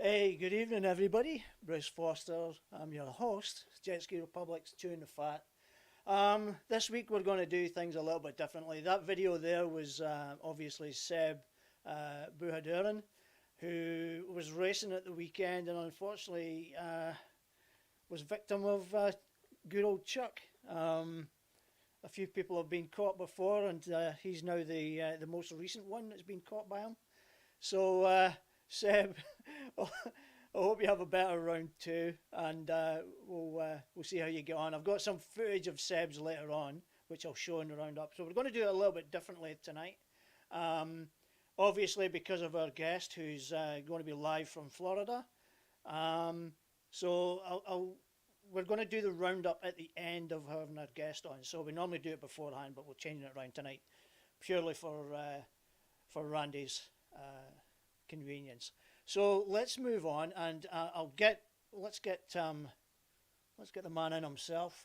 Hey, good evening, everybody. Bruce Foster. I'm your host, Jetski Republic's Chewing the Fat. This week we're going to do things a little bit differently. That video there was obviously Seb Buhaduran, who was racing at the weekend and unfortunately was victim of good old Chuck. A few people have been caught before, and he's now the most recent one that's been caught by him. So, Seb, I hope you have a better round two, and we'll see how you get on. I've got some footage of Seb's later on, which I'll show in the roundup. So we're going to do it a little bit differently tonight. Um, Obviously, because of our guest who's going to be live from Florida. Um, so we're going to do the roundup at the end of having our guest on. So we normally do it beforehand, but we're changing it around tonight, purely for Randy's convenience. So let's move on, and let's get the man in himself.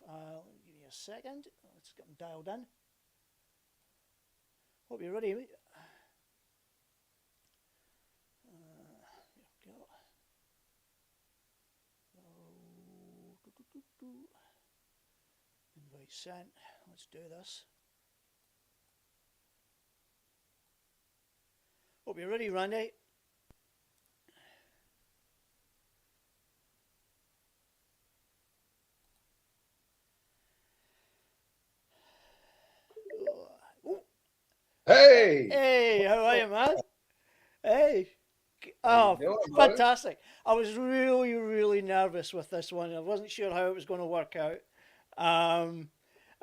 Give me a second. Let's get him dialed in. Hope you're ready. Here we go. Invite sent. Let's do this. Hope you're ready, Randy. Hey, Hey, how are you, man? Hey. how you Oh, doing, brother? fantastic. I was really, really nervous with this one. I wasn't sure how it was going to work out. Um,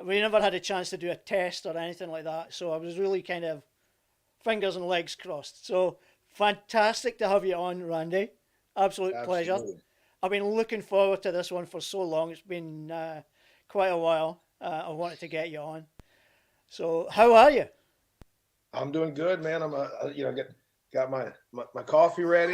we never had a chance to do a test or anything like that, so I was really kind of fingers and legs crossed. So fantastic to have you on, Randy. Absolute pleasure. Absolutely. I've been looking forward to this one for so long. It's been quite a while. I wanted to get you on. So, how are you? I'm doing good, man. Got my coffee ready.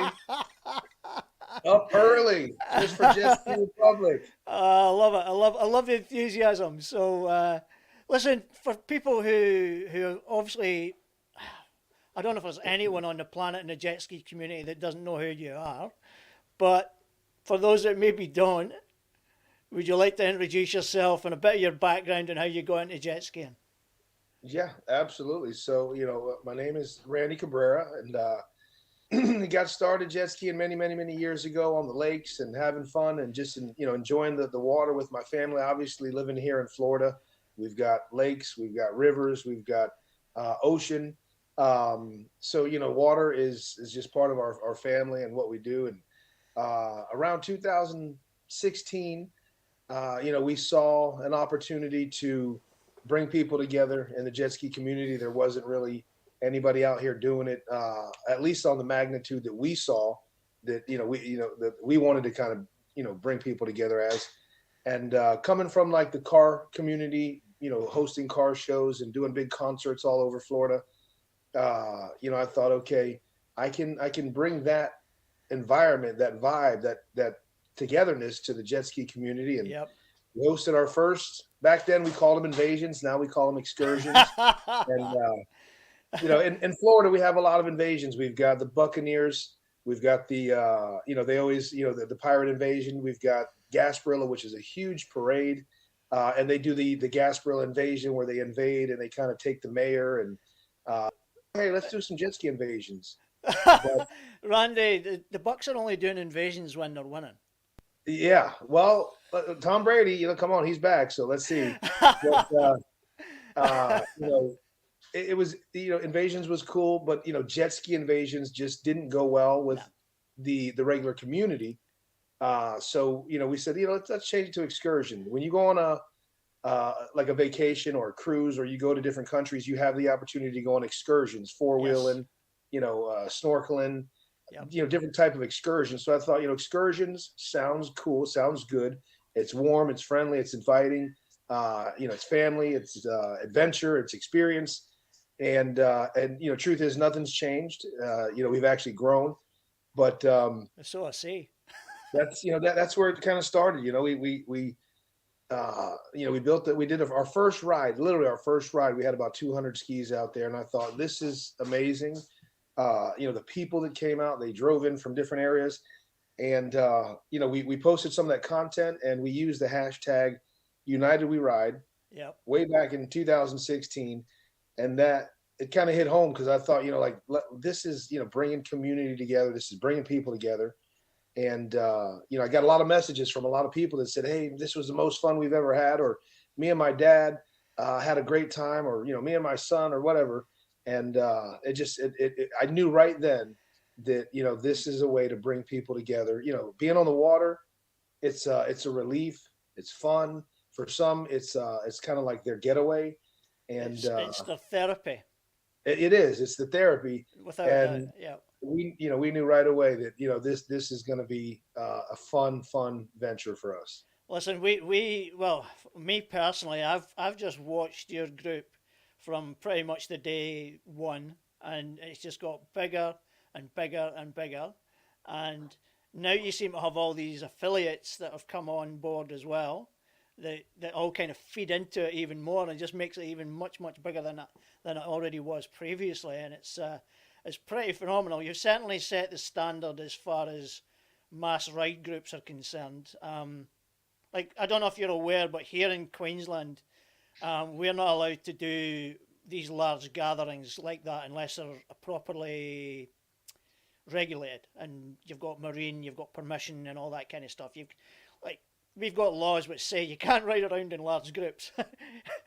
Up early just for Jetski Republic. I love it. I love the enthusiasm. So, listen, for people who obviously, I don't know if there's anyone on the planet in the jet ski community that doesn't know who you are, but for those that maybe don't, would you like to introduce yourself and a bit of your background and how you got into jet skiing? Yeah, absolutely. So, my name is Randy Cabrera, and I got started jet skiing many, many, many years ago on the lakes and having fun and just enjoying the water with my family. Obviously, living here in Florida, we've got lakes, we've got rivers, we've got ocean. So water is just part of our family and what we do. And around 2016, we saw an opportunity to bring people together in the jet ski community. There wasn't really anybody out here doing it, at least on the magnitude that we saw. That that we wanted to kind of bring people together as, and coming from like the car community, hosting car shows and doing big concerts all over Florida. I thought, okay, I can bring that environment, that vibe, that togetherness to the jet ski community. And Yep. we hosted our first. Back then, we called them invasions. Now we call them excursions. And in Florida, we have a lot of invasions. We've got the Buccaneers. We've got they always, the pirate invasion. We've got Gasparilla, which is a huge parade, and they do the Gasparilla invasion where they invade and they kind of take the mayor and hey, let's do some jet ski invasions. But Randy, the Bucks are only doing invasions when they're winning. yeah, well, Tom Brady, come on, he's back. So let's see. But uh, you know, it was invasions was cool, but jet ski invasions just didn't go well with No. the regular community. So we said let's change it to excursion. When you go on a like a vacation or a cruise, or you go to different countries, you have the opportunity to go on excursions, four Yes. wheeling, snorkeling, Yep. different type of excursions. So I thought, excursions sounds cool, sounds good. It's warm, it's friendly, it's inviting. It's family, it's adventure, it's experience, and truth is nothing's changed. We've actually grown, but So I see. that's that's where it kind of started. We built it. We did our first ride, literally our first ride. We had about 200 skis out there, and I thought this is amazing. The people that came out, they drove in from different areas, And we posted some of that content, and we used the hashtag United We Ride Yep. way back in 2016, and that it kind of hit home because I thought, like this is bringing community together. This is bringing people together, and I got a lot of messages from a lot of people that said, "Hey, this was the most fun we've ever had," or "Me and my dad had a great time," or me and my son, or whatever. And I knew right then that this is a way to bring people together. Being on the water, it's a relief. It's fun. For some, it's kind of like their getaway, and It's the therapy, it is. It's the therapy, without a doubt. and Yeah. we knew right away that this is going to be a fun venture for us. Listen, well, me personally, I've just watched your group from pretty much the day one, and it's just got bigger and bigger and bigger, and now you seem to have all these affiliates that have come on board as well, that all kind of feed into it even more, and it just makes it even much bigger than it already was previously, and it's pretty phenomenal. You've certainly set the standard as far as mass ride groups are concerned. Like, I don't know if you're aware, but here in Queensland, we're not allowed to do these large gatherings like that unless they're properly regulated, and you've got marine, you've got permission, and all that kind of stuff. We've got laws which say you can't ride around in large groups.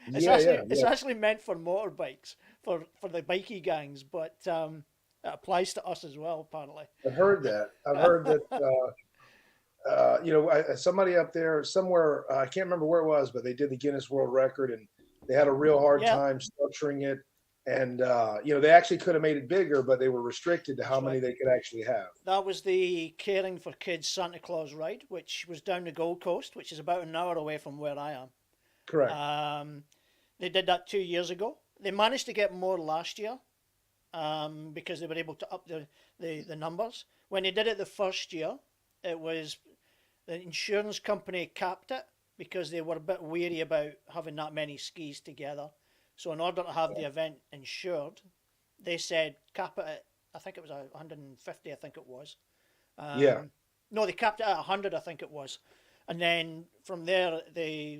It's actually meant for motorbikes, for the bikey gangs, but it applies to us as well, apparently. I've heard that. I've heard that. Somebody up there somewhere, I can't remember where it was, but they did the Guinness World Record, and they had a real hard time structuring it. And they actually could have made it bigger, but they were restricted to how many they could actually have. That was the Caring for Kids Santa Claus ride, which was down the Gold Coast, which is about an hour away from where I am. Correct. They did that 2 years ago. They managed to get more last year, because they were able to up the numbers. When they did it the first year, it was the insurance company capped it because they were a bit weary about having that many skis together. So in order to have the event insured, they said cap it at, I think it was 150, I think it was. No, they capped it at 100, I think it was. And then from there,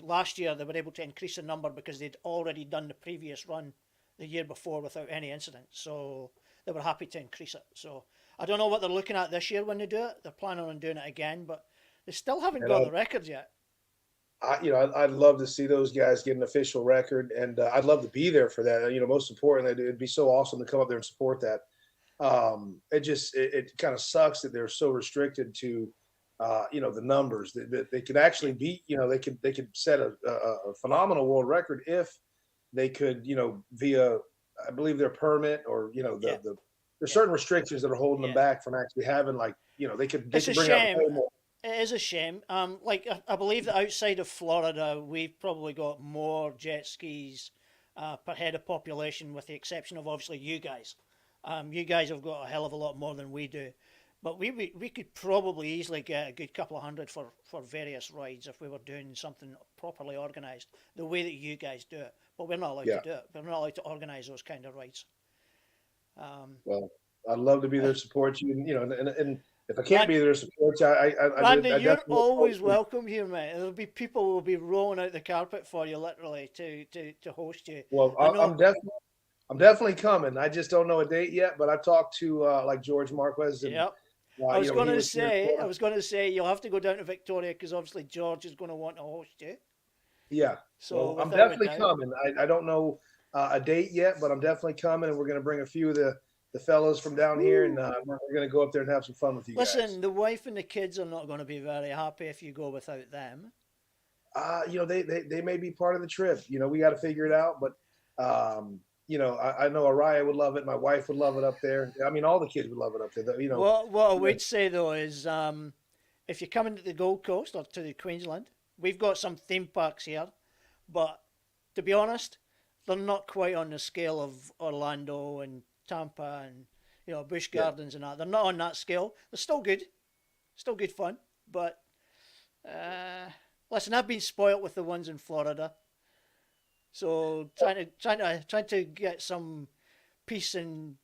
last year, they were able to increase the number because they'd already done the previous run the year before without any incident. So they were happy to increase it. So I don't know what they're looking at this year when they do it. They're planning on doing it again, but they still haven't got the records yet. I'd love to see those guys get an official record, and I'd love to be there for that. Most importantly, it'd be so awesome to come up there and support that. It kind of sucks that they're so restricted to, the numbers that they could actually beat. They could set a phenomenal world record if they could, via, I believe, their permit, or there's certain restrictions that are holding them back from actually having, they could bring out way more. It is a shame. I believe that outside of Florida, we've probably got more jet skis per head of population, with the exception of obviously you guys. You guys have got a hell of a lot more than we do, but we could probably easily get a good couple of hundred for various rides if we were doing something properly organised, the way that you guys do it. But we're not allowed to do it. We're not allowed to organise those kind of rides. Well, I'd love to be there to support you, and if I can't be there to support you, Randy, you're always welcome here, mate. There'll be people who will be rolling out the carpet for you, literally, to host you. Well, I'm definitely coming. I just don't know a date yet, but I talked to like George Marquez. And, yep. I was going to say you'll have to go down to Victoria because obviously George is going to want to host you. Yeah. So I'm definitely coming. I don't know a date yet, but I'm definitely coming, and we're going to bring a few of the fellows from down here, and we're going to go up there and have some fun with you guys. Listen, the wife and the kids are not going to be very happy if you go without them. They may be part of the trip. We got to figure it out, but I know Araya would love it. My wife would love it up there. I mean, all the kids would love it up there. What I would say though is, if you're coming to the Gold Coast or to the Queensland, we've got some theme parks here, but to be honest, they're not quite on the scale of Orlando and Tampa and Busch Gardens and that. They're not on that scale. They're still good fun. But listen, I've been spoilt with the ones in Florida, so trying to get some peace and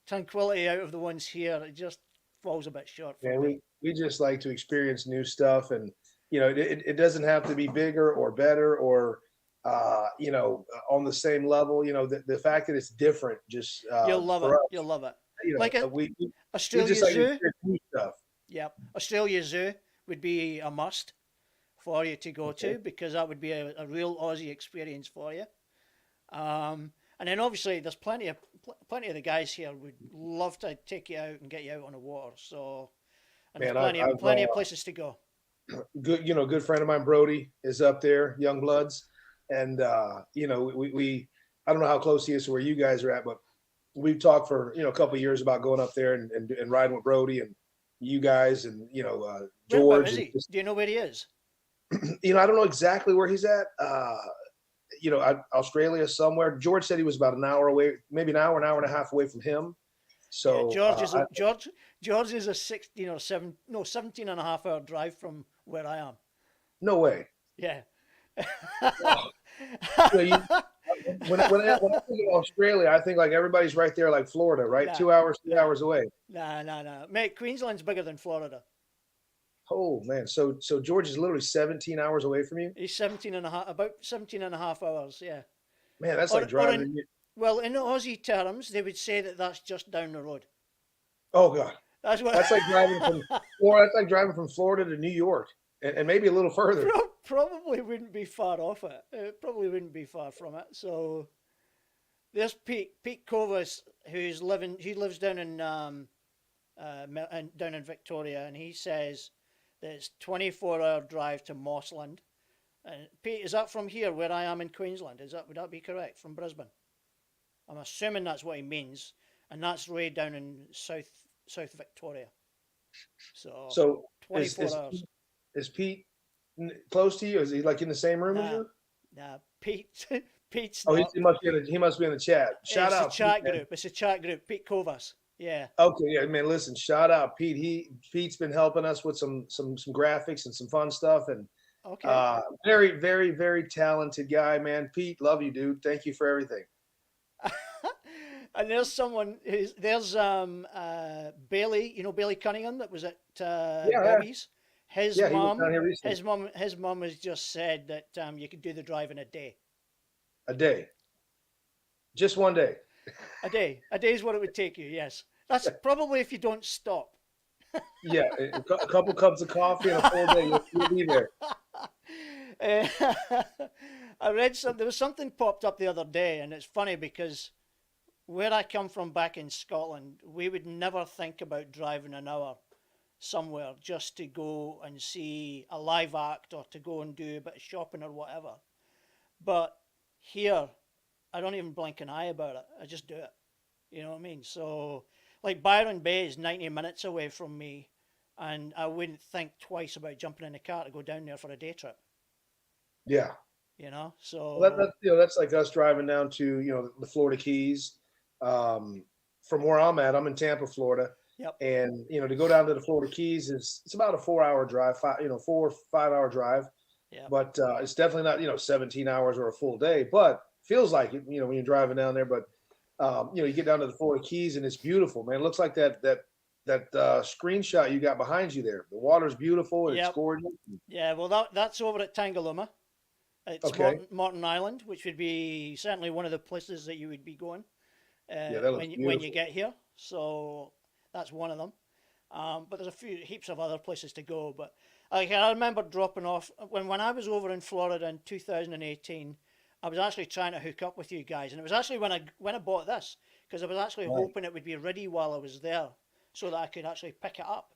tranquility out of the ones here. It just falls a bit short for Man, me. we just like to experience new stuff, and it doesn't have to be bigger or better or on the same level. The fact that it's different just You'll love it. for us, You'll love it. you Like know, a we just Australia like to Zoo. experience new stuff. Yep, Australia Zoo would be a must for you to go Okay. to because that would be a real Aussie experience for you. And then obviously there's plenty of the guys here would love to take you out and get you out on the water. So and there's Man, I've plenty of places to go. good friend of mine, Brody, is up there, Young Bloods, and we I don't know how close he is to where you guys are at, but we've talked for a couple of years about going up there and riding with Brody and you guys and Where about George is and he? just, Do you know where he is? I don't know exactly where he's at. Australia somewhere. George said he was about an hour away, maybe an hour and a half away from him. Yeah, So George is a 16 or 7 no 17 and a half hour drive from where I am. no way. Yeah. Oh, you know, you, when I think of Australia, I think like everybody's right there, like Florida, right? Nah, 2 hours, three nah, hours away. nah. Mate, Queensland's bigger than Florida. Oh man, so George is literally 17 hours away from you. He's 17 and a half, about 17 and a half hours, yeah. Man, that's like Or driving. in, well, in Aussie terms, they would say that that's just down the road. Oh god, That's what. that's like driving from Florida. That's like driving from Florida to New York, and maybe a little further. Probably wouldn't be far off it. It probably wouldn't be far from it. So there's Pete Kovas, he lives down in down in Victoria, and he says that it's 24-hour drive to Mossland. And Pete, is that from here where I am in Queensland? Would that be correct from Brisbane? I'm assuming that's what he means, and that's way down in South Victoria. So So 24 hours. is Pete close to you? Is he like in the same room as Nah, you? nah, Pete. Pete's Oh, not. he must be in the chat. Shout It's a out, Pete, chat man. group. It's a chat group. Pete Kovas. Yeah. Okay, yeah, man. Listen, shout out, Pete. Pete's been helping us with some graphics and some fun stuff, and Okay. very, very, very talented guy, man. Pete, love you, dude. Thank you for everything. And there's someone. There's Bailey. You know Bailey Cunningham that was at Yeah, Bobby's. His yeah. He was down mum. here recently. His mum has just said that you could do the drive in a day. A day, just one day. A day is what it would take you. Yes, that's probably if you don't stop. Yeah, a couple cups of coffee and a full day, you'll be there. I read there was something popped up the other day, and it's funny because where I come from back in Scotland, we would never think about driving an hour somewhere just to go and see a live act or to go and do a bit of shopping or whatever. But here, I don't even blink an eye about it. I just do it. You know what I mean? So, like Byron Bay is 90 minutes away from me, and I wouldn't think twice about jumping in a car to go down there for a day trip. Yeah. So Well, that's like us driving down to the Florida Keys. From where I'm at, I'm in Tampa, Florida. Yep. And to go down to the Florida Keys it's about a 4 hour drive, 4 or 5 hour drive. Yeah. But it's definitely not 17 hours or a full day, but feels like it when you're driving down there. But you get down to the Florida Keys and it's beautiful, man. It looks like that screenshot you got behind you there. The water's beautiful and it's gorgeous. Yeah, well that's over at Tangalooma. It's Okay. Martin Island, which would be certainly one of the places that you would be going when you get here. So that's one of them. But there's heaps of other places to go. But I remember dropping off when I was over in Florida in 2018. I was actually trying to hook up with you guys, and it was actually when I bought this because I was actually hoping it would be ready while I was there, so that I could actually pick it up.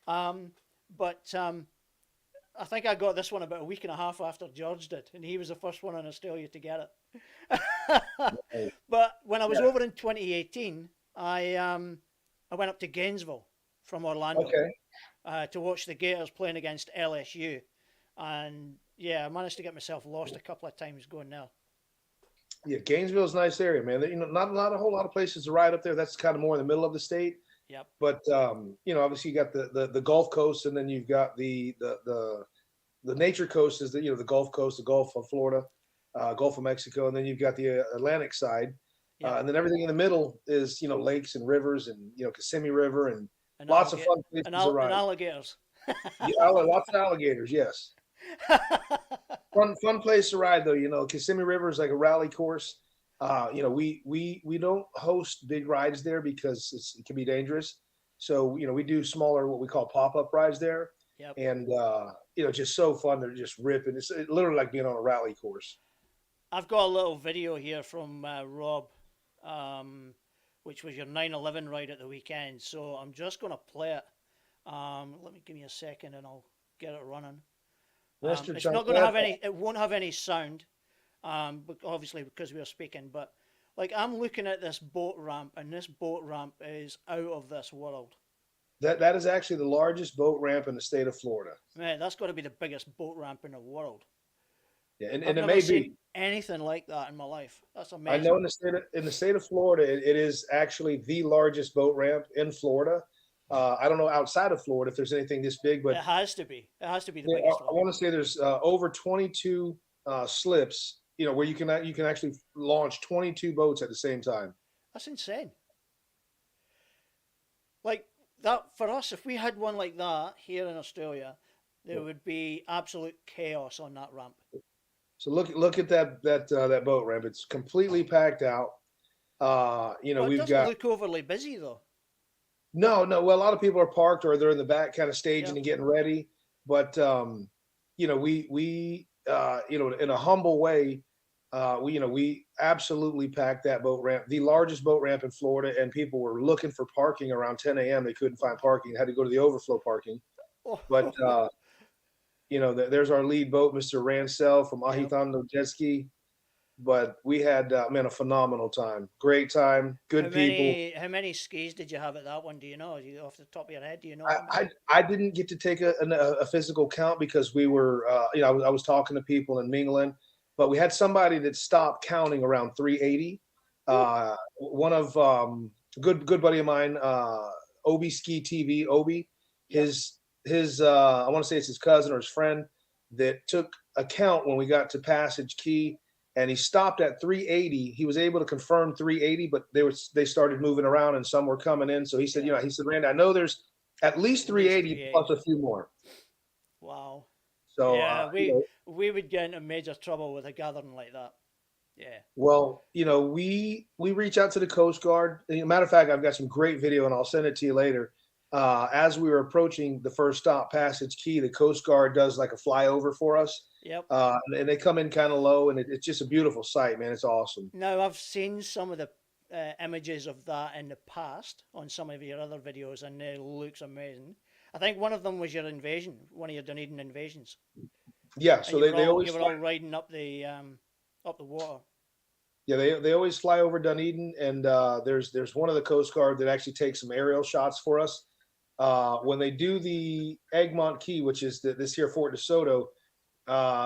But I think I got this one about a week and a half after George did, and he was the first one in Australia to get it. But when I was over in 2018, I went up to Gainesville from Orlando to watch the Gators playing against LSU, and I managed to get myself lost a couple of times going there. Yeah, Gainesville's a nice area, man. Not a whole lot of places to ride up there. That's kind of more in the middle of the state. Yep. But obviously you got the Gulf Coast, and then you've got the nature coast is the Gulf Coast, the Gulf of Florida, Gulf of Mexico, and then you've got the Atlantic side, and then everything in the middle is lakes and rivers and Kissimmee River and And Lots of alligator, fun places to and ride. alligators. Yeah, lots of alligators. Yes, fun place to ride though. You know, Kissimmee River is like a rally course. You know, we don't host big rides there because it can be dangerous. So you know, we do smaller, what we call pop up rides there, Yep. and you know, just so fun. They're just ripping. It's literally like being on a rally course. I've got a little video here from Rob, um, which was your 9/11 ride at the weekend. So I'm just going to play it. Let me give me a second and I'll get it running. Mr. It's not Chunk, going to have any. It won't have any sound, obviously because we are speaking. But like I'm looking at this boat ramp, and this boat ramp is out of this world. that is actually the largest boat ramp in the state of Florida. Man, that's got to be the biggest boat ramp in the world. Yeah, I've and it never may seen be. anything like that in my life. That's I know amazing. in the state of Florida, it is actually the largest boat ramp in Florida. I don't know outside of Florida if there's anything this big, but It has to be. It has to be the yeah, biggest I one. want to say there's over 22 slips. You know where you can actually launch 22 boats at the same time. That's insane. Like that for us, if we had one like that here in Australia, there would be absolute chaos on that ramp. So look at that boat ramp. It's completely packed out. You know But it we've doesn't got look overly busy though. no. Well, a lot of people are parked or they're in the back, kind of staging Yep. and getting ready. But you know you know in a humble way, we absolutely packed that boat ramp, the largest boat ramp in Florida, and people were looking for parking around 10 a.m. They couldn't find parking, had to go to the overflow parking. But Oh, you know, there's our lead boat, Mr. Ransell from yep. Ahitano Jetski. But we had man a phenomenal time, great time, good people. How many skis did you have at that one? Do you know? You off the top of your head, do you know I, how many? I, I didn't get to take a physical count because we were, you know, I was talking to people and mingling, but we had somebody that stopped counting around 380. Whew. One of good buddy of mine, Obi Ski TV, Obi, Yep. his I want to say it's his cousin or his friend that took a count when we got to Passage Key, and he stopped at 380. He was able to confirm 380, but they started moving around and some were coming in. So he said, you Yep. know, he said, Randy, I know there's at least At least 380 plus 380. a few more. Wow. So Yeah, you know, we would get into major trouble with a gathering like that. Yeah. well, you know, we reach out to the Coast Guard. Matter of fact, I've got some great video, and I'll send it to you later. As we were approaching the first stop, Passage Key, the Coast Guard does like a flyover for us, Yep. and they come in kind of low, and it's just a beautiful sight, man. It's awesome. Now I've seen some of the images of that in the past on some of your other videos, and it looks amazing. I think one of them was your invasion, one of your Dunedin invasions, Yeah, and so they always you were all riding up the water. yeah they always fly over Dunedin, and there's one of the Coast Guard that actually takes some aerial shots for us. When they do the Egmont Key, which is this here Fort DeSoto,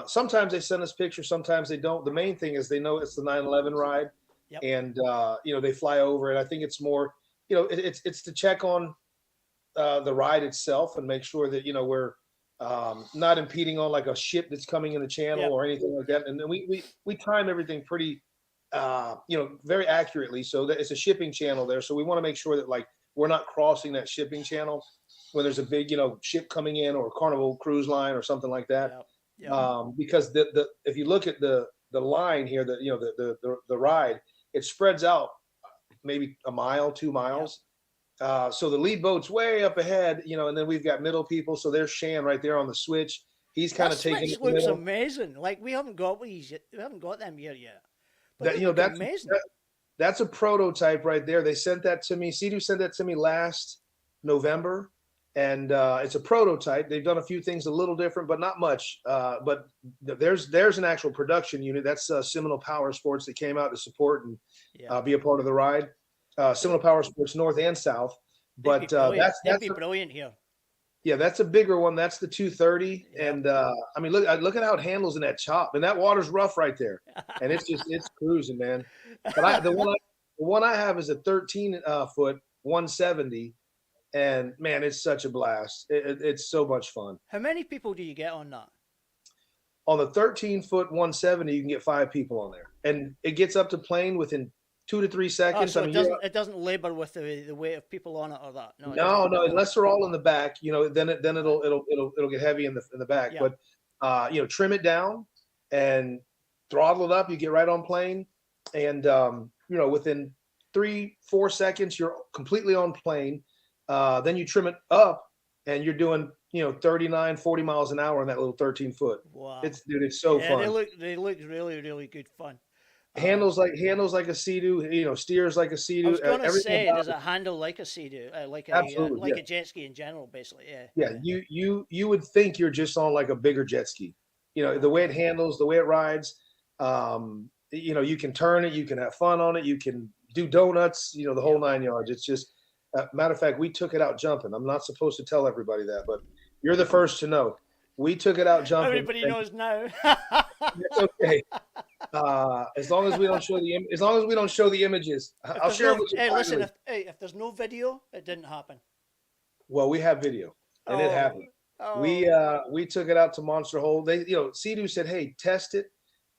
sometimes they send us pictures, sometimes they don't. The main thing is they know it's the 9/11 ride, Yep. and you know they fly over, and I think it's more, you know, it's to check on the ride itself and make sure that you know we're not impeding on like a ship that's coming in the channel Yep. or anything like that. And then we time everything pretty you know very accurately, so that it's a shipping channel there. So we want to make sure that like we're not crossing that shipping channel when there's a big you know ship coming in or Carnival Cruise Line or something like that. Yep. Yep. Because the if you look at the line here, the you know the ride, it spreads out maybe a mile, 2 miles. So the lead boat's way up ahead, you know, and then we've got middle people. So there's Shan right there on the switch. He's kind That of taking switch it in the looks middle. amazing. Like we haven't got these yet. We haven't got them here yet, but That they you know look that's amazing. that's a prototype right there. They sent that to me. Sea-Doo sent that to me last November, and it's a prototype. They've done a few things a little different, but not much. But there's an actual production unit. That's Seminole Power Sports that came out to support and Yeah. be a part of the ride. Seminole Power Sports North and South. They'd be But brilliant. They'd that's be brilliant here. yeah, that's a bigger one. That's the 230, Yep. and I mean, look at how it handles in that chop, and that water's rough right there, and it's cruising, man. But the one I have is a 13 foot 170, and man, it's such a blast. It's so much fun. How many people do you get on that? On the 13 foot 170, you can get 5 people on there, and it gets up to plane within 2 to 3 Oh, seconds. so I it mean, doesn't labor with the weight of people on it or that. No, it no, doesn't. no, No. unless they're all in the back, then Right. it'll get heavy in the back. Yeah. But trim it down and throttle it up. You get right on plane, and within 3-4 seconds, you're completely on plane. Then you trim it up, and you're doing 39, 40 miles an hour on that little 13-foot. Wow. It's so Yeah, fun. they look really really good fun. Handles like a Sea-Doo, steers like a I Sea-Doo. was gonna Everything say, about does it handle like a Sea-Doo, absolutely, like yeah. a jet ski in general, basically? Yeah. Yeah, you would think you're just on like a bigger jet ski. The way it Okay. handles, the way it rides. You can turn it, you can have fun on it, you can do donuts, the whole Yep. 9 yards. It's just, matter of fact, we took it out jumping. I'm not supposed to tell everybody that, but you're the first to know. We took it out jumping, Everybody and knows now. it's okay. As long as we don't show as long as we don't show the images, If I'll there's share no, them with you hey, listen, privately. if there's no video, it didn't happen. Well, we have video, and it Oh, happened. We oh. uh we took it out to Monster Hole. They, Sea-Doo said, "Hey, test it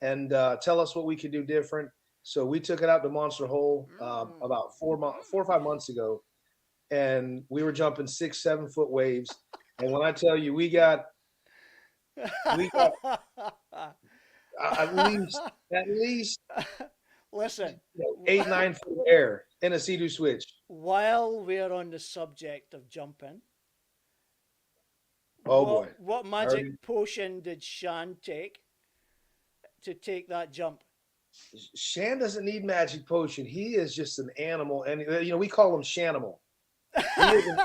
and tell us what we could do different." So we took it out to Monster Hole Mm. about 4 or 5 months ago, and we were jumping 6, 7 foot waves. And when I tell you, we got at least Listen, 8, 9 foot of air in a Sea-Doo switch. while we're on the subject of jumping, Oh boy, what I already. magic potion did Shan take to take that jump? Shan doesn't need magic potion. He is just an animal, and we call him Shanimal. He is an,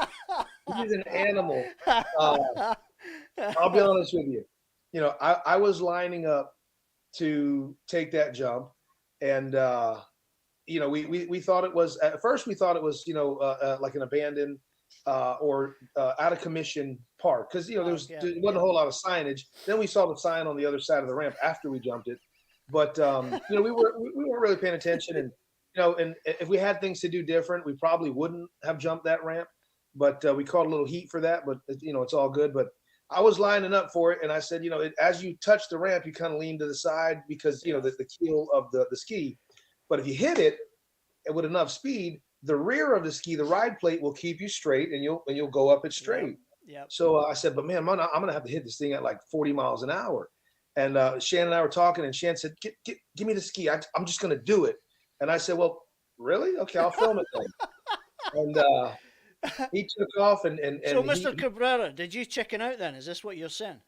he's an animal. Uh, I'll be honest with you. I was lining up to take that jump, and we thought it was, at first we thought it was like an abandoned or out of commission park, because Park, yeah, there wasn't yeah. a whole lot of signage. Then we saw the sign on the other side of the ramp after we jumped it, but we weren't really paying attention, and if we had things to do different, we probably wouldn't have jumped that ramp. But we caught a little heat for that, but it's all good. But I was lining up for it, and I said, as you touch the ramp, you kind of lean to the side, because the keel of the ski. But if you hit it with enough speed, the rear of the ski, the ride plate, will keep you straight, and you'll go up it Yep, straight. yep. So I said, but man, I'm gonna have to hit this thing at like 40 miles an hour. And Shan and I were talking, and Shan said, "Give me the ski. I'm just gonna do it." And I said, "Well, really? Okay, I'll film it then." And he took off, So, and Mr. Cabrera, did you chicken out then? Is this what you're saying?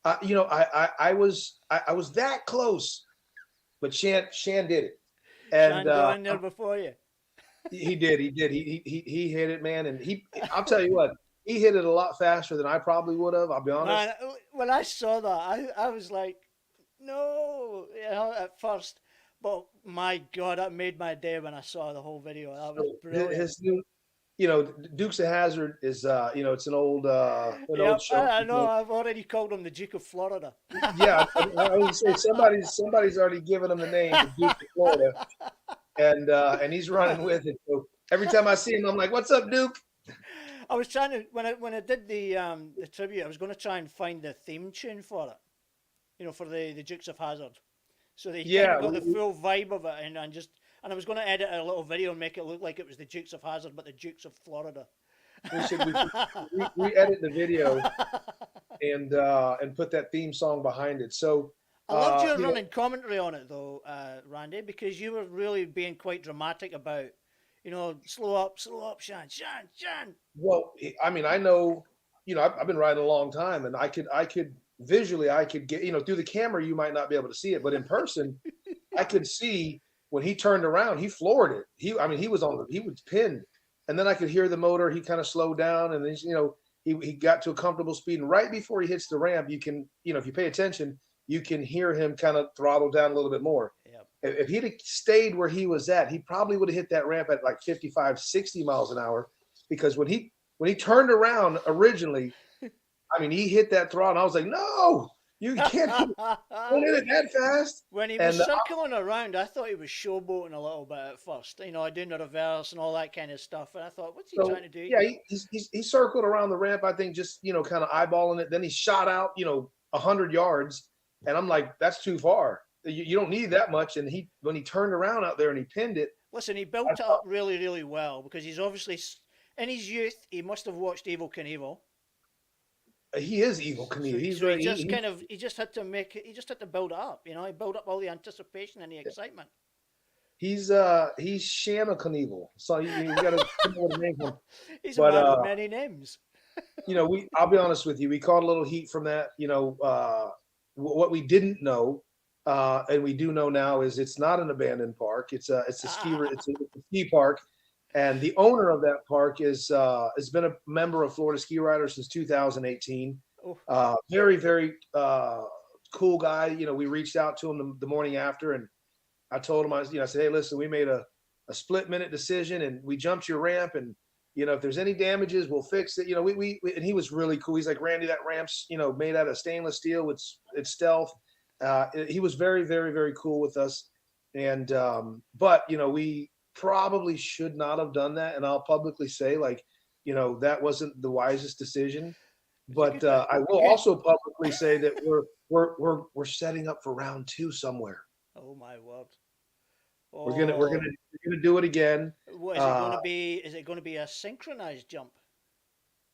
I was that close, but Shan did it, and Shan got in there before you. he did. He hit it, man, and I'll tell you what, he hit it a lot faster than I probably would have. I'll be honest. Man, when I saw that, I was like, no, at first. But my God, that made my day when I saw the whole video. That was So brilliant. his new, Dukes of Hazard is, it's an old Yep, show. I know. I've already called him the Duke of Florida. Yeah, I would say somebody's already given him the name, the Duke of Florida, and he's running with it. So every time I see him, I'm like, "What's up, Duke?" I was trying to when I did the tribute, I was going to try and find the theme tune for it. For the Dukes of Hazard, so they kind Yeah, of got the full vibe of it, and I was going to edit a little video and make it look like it was the Dukes of Hazard, but the Dukes of Florida. we edit the video and put that theme song behind it. So I loved your running commentary on it, though, Randy, because you were really being quite dramatic about, slow up, Shan. well, I mean, I know, I've been riding a long time, and I could visually, I could get, through the camera, you might not be able to see it, but in person, I could see when he turned around, he floored it. He was pinned, and then I could hear the motor. He kind of slowed down, and then he got to a comfortable speed. And right before he hits the ramp, you can, if you pay attention, you can hear him kind of throttle down a little bit more. Yep. If he'd have stayed where he was at, he probably would have hit that ramp at like 55, 60 miles an hour, because when he turned around originally, I mean, he hit that throttle, and I was like, "No, you can't hit it that fast." When he was circling around, I thought he was showboating a little bit at first. Doing the reverse and all that kind of stuff. And I thought, what's he trying to do? Yeah, he circled around the ramp, I think, just kind of eyeballing it. Then he shot out 100 yards, and I'm like, that's too far. you don't need that much. And when he turned around out there and he pinned it, Listen, he built it up really, really well because he's obviously, in his youth, he must have watched Evel Knievel. he is Evil So, Knievel. He's so he very, just kind of, he just had to make it, he just had to build it up, you know, he built up all the anticipation and the excitement. he's Shanna Knievel. So you got to come up with a name for him. He's a But man with many names. I'll be honest with you, we caught a little heat from that. What we didn't know, and we do know now, is it's not an abandoned park. It's a ski park, and the owner of that park has been a member of Florida Ski Riders since 2018. Oh, Very, very cool guy. We reached out to him the morning after, and I told him, I said, hey, listen, we made a split-minute decision, and we jumped your ramp, and if there's any damages, we'll fix it. And he was really cool. He's like, Randy, that ramp's, made out of stainless steel. It's stealth. He was very, very, very cool with us. And, but, we probably should not have done that. And I'll publicly say, that wasn't the wisest decision. But I will also publicly say that we're setting up for round 2 somewhere. Oh my word. We're gonna do it again. What is it going to be? Is it going to be a synchronized jump?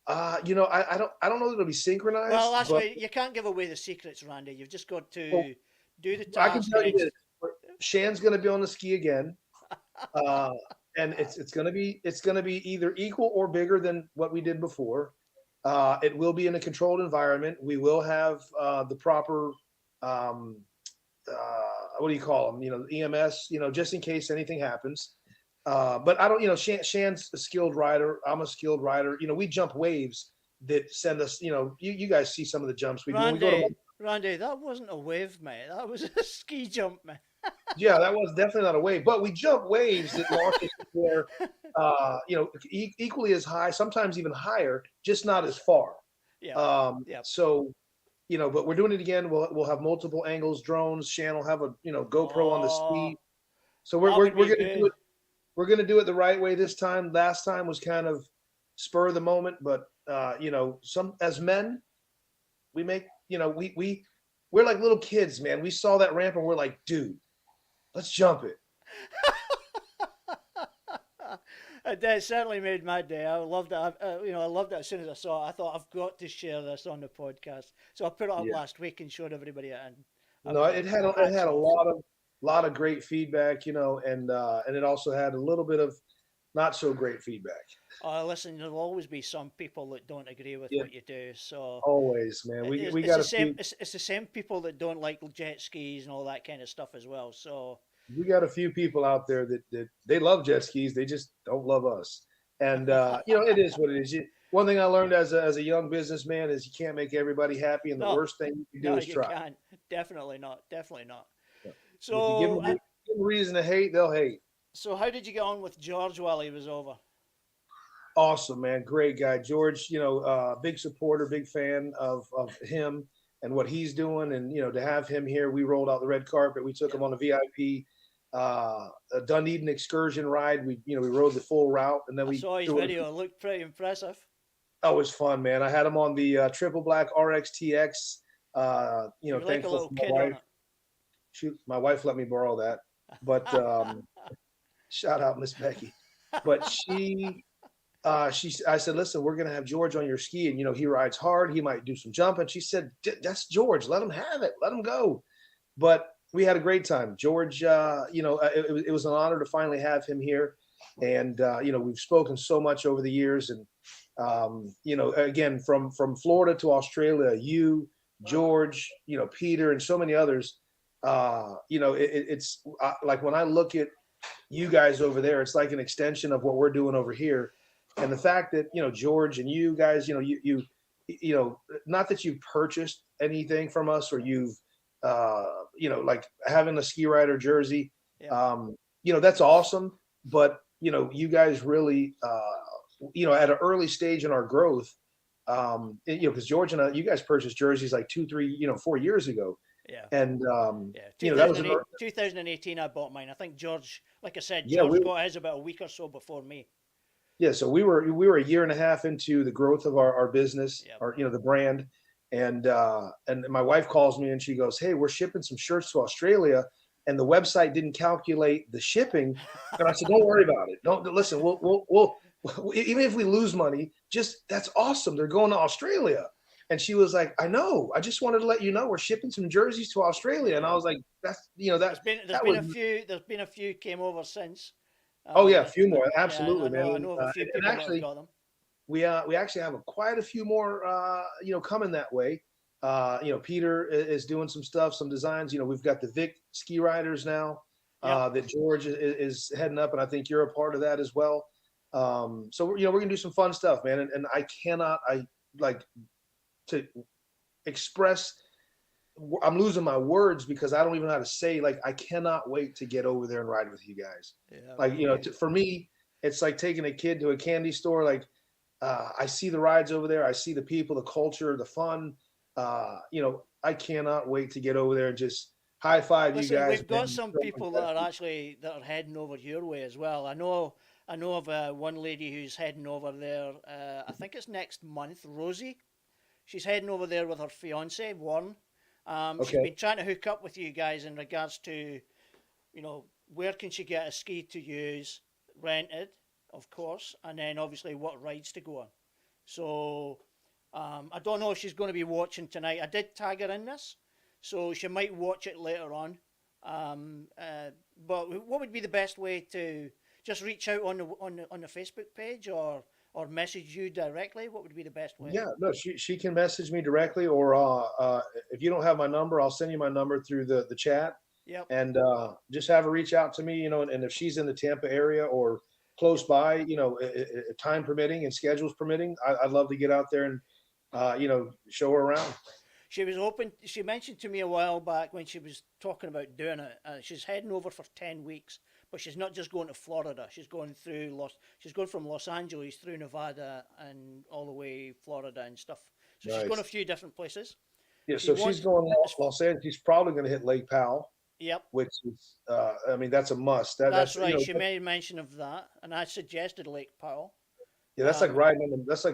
I don't know that it'll be synchronized. Well, that's why you can't give away the secrets, Randy. You've just got to do the task. I can tell you this: Shan's going to be on the ski again, and it's going to be either equal or bigger than what we did before. It will be in a controlled environment. We will have the proper. What do you call them? EMS, just in case anything happens. But I don't, Shan's a skilled rider. I'm a skilled rider. We jump waves that send us, you guys see some of the jumps we do. Randy, that wasn't a wave, mate. That was a ski jump, man. Yeah, that was definitely not a wave, but we jump waves that launch us where, equally as high, sometimes even higher, just not as far. Yeah. So, but we're doing it again. We'll have multiple angles, drones. Shan will have a GoPro on the ski. So we're gonna do it. We're gonna do it the right way this time. Last time was kind of spur of the moment, but some as men, we make we're like little kids, man. We saw that ramp and we're like, dude, let's jump it. That certainly made my day. I loved it. I loved it as soon as I saw it. I thought I've got to share this on the podcast. So I put it up last week and showed everybody it. And it had a lot of great feedback, and it also had a little bit of not so great feedback. Listen, there'll always be some people that don't agree with what you do. So always, man, we got it's the same people that don't like jet skis and all that kind of stuff as well. So. We got a few people out there that they love jet skis. They just don't love us. And, it is what it is. One thing I learned as a young businessman is you can't make everybody happy. And the worst thing you can do is try. Can't. Definitely not. Definitely not. Yeah. So if you give them a reason to hate, they'll hate. So how did you get on with George while he was over? Awesome, man. Great guy. George, big supporter, big fan of him and what he's doing. And, to have him here, we rolled out the red carpet. We took him on a VIP a Dunedin excursion ride. We rode the full route, and then we saw his video. It looked pretty impressive. Oh, it was fun, man. I had him on the triple black RXTX. You're like a little kid on it. Shoot, my wife let me borrow that, but shout out Miss Becky. But I said, listen, we're gonna have George on your ski, and he rides hard. He might do some jumping. She said, that's George. Let him have it. Let him go. But we had a great time. George, it was an honor to finally have him here. And, we've spoken so much over the years. And, again, from Florida to Australia, George, Peter, and so many others, it's like when I look at you guys over there, it's like an extension of what we're doing over here. And the fact that, George and you guys, you not that you've purchased anything from us or you've, like having a ski rider jersey, that's awesome. But, you guys really, at an early stage in our growth, because George and you guys purchased jerseys like 2, 3, 4 years ago. Yeah. And, that was 2018. I bought mine. I think George, like I said, George got his about a week or so before me. Yeah. So we were a year and a half into the growth of our business, the brand. And my wife calls me and she goes, "Hey, we're shipping some shirts to Australia, and the website didn't calculate the shipping." And I said, "Don't worry about it. Don't listen. We'll even if we lose money, just that's awesome. They're going to Australia." And she was like, "I know. I just wanted to let you know we're shipping some jerseys to Australia." And I was like, "That's There's been that was a few came over since. oh yeah, a few And more, yeah, absolutely, man. I know of a few And people that have actually, got them. we actually have quite a few more coming that way. Peter is doing some stuff, some designs. We've got the Vic ski riders now Yep. that George is heading up, and I think you're a part of that as well. So we're gonna do some fun stuff, man. And I like to express. I'm losing my words because I don't even know how to say, like, I cannot wait to get over there and ride with you guys. Yeah, Like, okay. for me, it's like taking a kid to a candy store. Like, I see the rides over there. I see the people, the culture, the fun. I cannot wait to get over there and just high five you Listen, guys, we've got man. some people that are heading over your way as well. I know of one lady who's heading over there. I think it's next month. Rosie, she's heading over there with her fiance Warren. She's Okay. been trying to hook up with you guys in regards to, where can she get a ski to use, rented, of course, and then obviously what rides to go on. So I don't know if she's going to be watching tonight. I did tag her in this, so she might watch it later on. But what would be the best way to just reach out on the Facebook page or message you directly? What would be the best way? Yeah, no, she can message me directly, or if you don't have my number, I'll send you my number through the chat, Yep. and just have her reach out to me. And if she's in the Tampa area or close by, time permitting and schedules permitting, I'd love to get out there and show her around. She was open. She mentioned to me a while back when she was talking about doing it. She's heading over for 10 weeks, but she's not just going to Florida. She's going through She's going from Los Angeles through Nevada and all the way Florida and stuff. So she's going a Nice. few different places. Yeah, She so she's wants. going Los Angeles. She's probably going to hit Lake Powell, Yep, which is, I mean, that's a must. that's That's right. She made mention of that, and I suggested Lake Powell. yeah, Um, that's like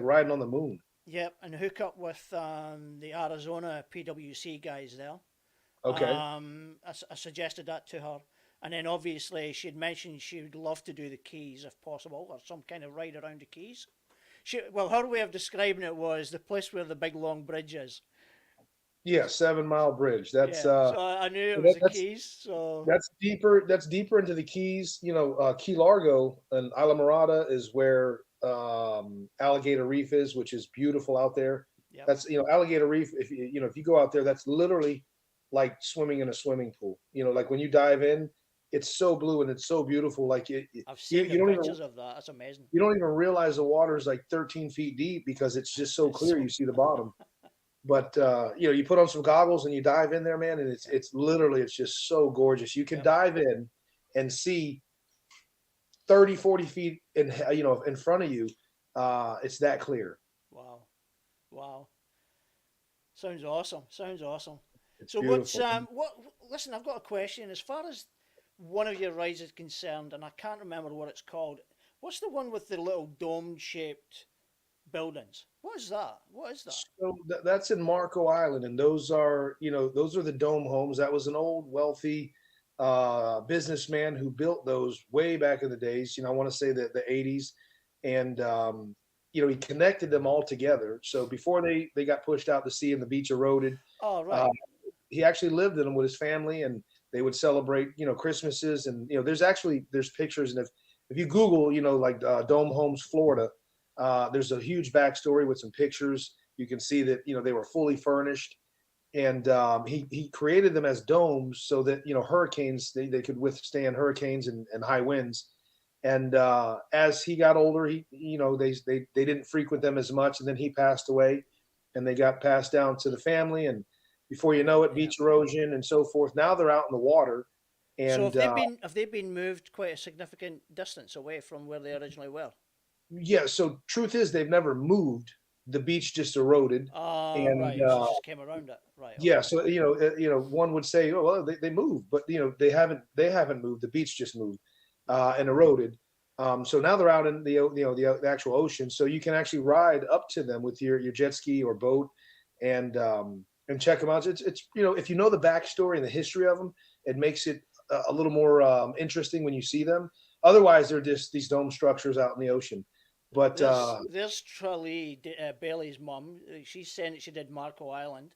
riding on the moon. yep, and hook up with the Arizona PWC guys there. Okay. I suggested that to her. And then obviously she'd mentioned she would love to do the Keys if possible, or some kind of ride around the Keys. Well, her way of describing it was the place where the big long bridge is. Yeah, 7 Mile Bridge. That's Yeah, so I knew it was that, the that's Keys. So that's deeper. That's deeper into the Keys. Key Largo and Isla Morada is where Alligator Reef is, which is beautiful out there. yep, That's Alligator Reef. If you go out there, that's literally like swimming in a swimming pool. Like when you dive in, it's so blue and it's so beautiful. Like I've you, seen the you don't even pictures of that. That's amazing. you don't even realize the water is like 13 feet deep because it's just so It's clear. so You see the bottom. But you put on some goggles and you dive in there, man, and it's literally it's just so gorgeous. You can yep. dive in and see 30, 40 feet in front of you. It's that clear. Wow, wow. Sounds awesome. Sounds awesome. It's So what's beautiful. what? Listen, I've got a question. As far as one of your rides is concerned, and I can't remember what it's called. What's the one with the little dome-shaped buildings? What is that? What is that? So that's in Marco Island, and those are the dome homes. That was an old wealthy businessman who built those way back in the days. I want to say that the 80s, and he connected them all together. So before they got pushed out to sea and the beach eroded, Oh, uh, right. he actually lived in them with his family, and they would celebrate Christmases. And there's pictures, and if you Google like Dome Homes Florida, there's a huge backstory with some pictures. You can see that they were fully furnished, and he created them as domes so that hurricanes they could withstand hurricanes and high winds. And as he got older, they didn't frequent them as much, and then he passed away, and they got passed down to the family. And before you know it, Yeah. beach erosion and so forth. Now they're out in the water, So and have they been moved quite a significant distance away from where they originally were? yeah. So truth is, they've never moved. The beach just eroded, Ah, and right. She just came around it. Right. yeah. Okay. So one would say, oh well, they moved, but they haven't moved. The beach just moved and eroded. So now they're out in the actual ocean, so you can actually ride up to them with your jet ski or boat, and check them out. It's if you know the backstory and the history of them, it makes it a little more interesting when you see them. Otherwise, they're just these dome structures out in the ocean. But There's Tralee, Bailey's mum. She said that she did Marco Island.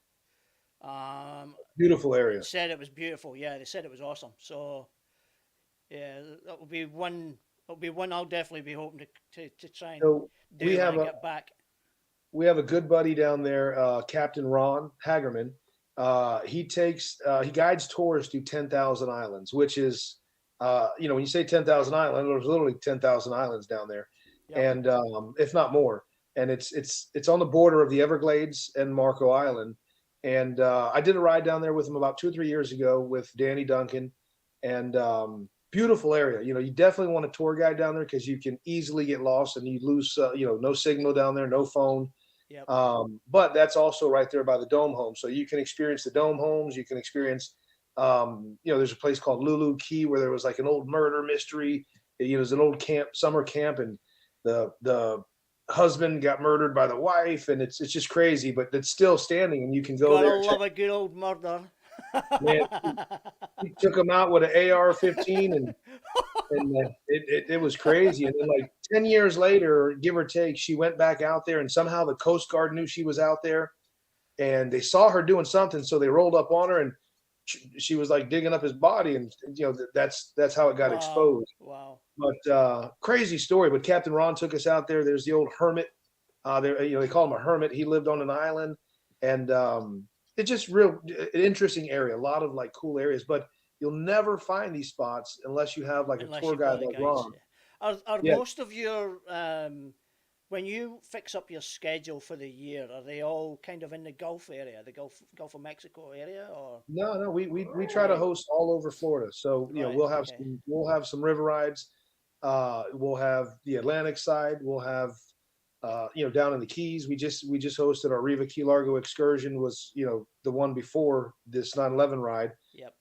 beautiful area. Said it was beautiful. Yeah, they said it was awesome. So yeah, that will be one. It'll be one I'll definitely be hoping to try and So we do when I have a get back. we have a good buddy down there, Captain Ron Hagerman. He guides tours to 10,000 islands, which is when you say 10,000 islands, there's literally 10,000 islands down there, Yep. and if not more. And it's on the border of the Everglades and Marco Island. And I did a ride down there with him about 2 or 3 years ago with Danny Duncan, and beautiful area. You definitely want a tour guide down there because you can easily get lost and you lose no signal down there, no phone. Yep. But that's also right there by the dome home. So you can experience the dome homes. You can experience, there's a place called Lulu Key where there was like an old murder mystery. There's an old summer camp, and the husband got murdered by the wife, and it's just crazy, but it's still standing, and you can go Gotta there. love a good old murder. Man, he took him out with an AR-15, and it was crazy. And then like 10 years later, give or take, she went back out there, and somehow the Coast Guard knew she was out there, and they saw her doing something, so they rolled up on her, and she was like digging up his body, and that's how it got Wow. exposed. Wow. But crazy story. But Captain Ron took us out there. There's the old hermit. They call him a hermit. He lived on an island, and it's just real interesting area. A lot of like cool areas, but you'll never find these spots unless you have like a tour guide like Ron. Are Yeah. most of your when you fix up your schedule for the year, are they all kind of in the Gulf area, the Gulf of Mexico area, or? No, we try to host all over Florida. So Right, we'll have some river rides. We'll have the Atlantic side. We'll have down in the Keys. We just hosted our Riva Key Largo excursion. Was the one before this 9/11 ride. Yep.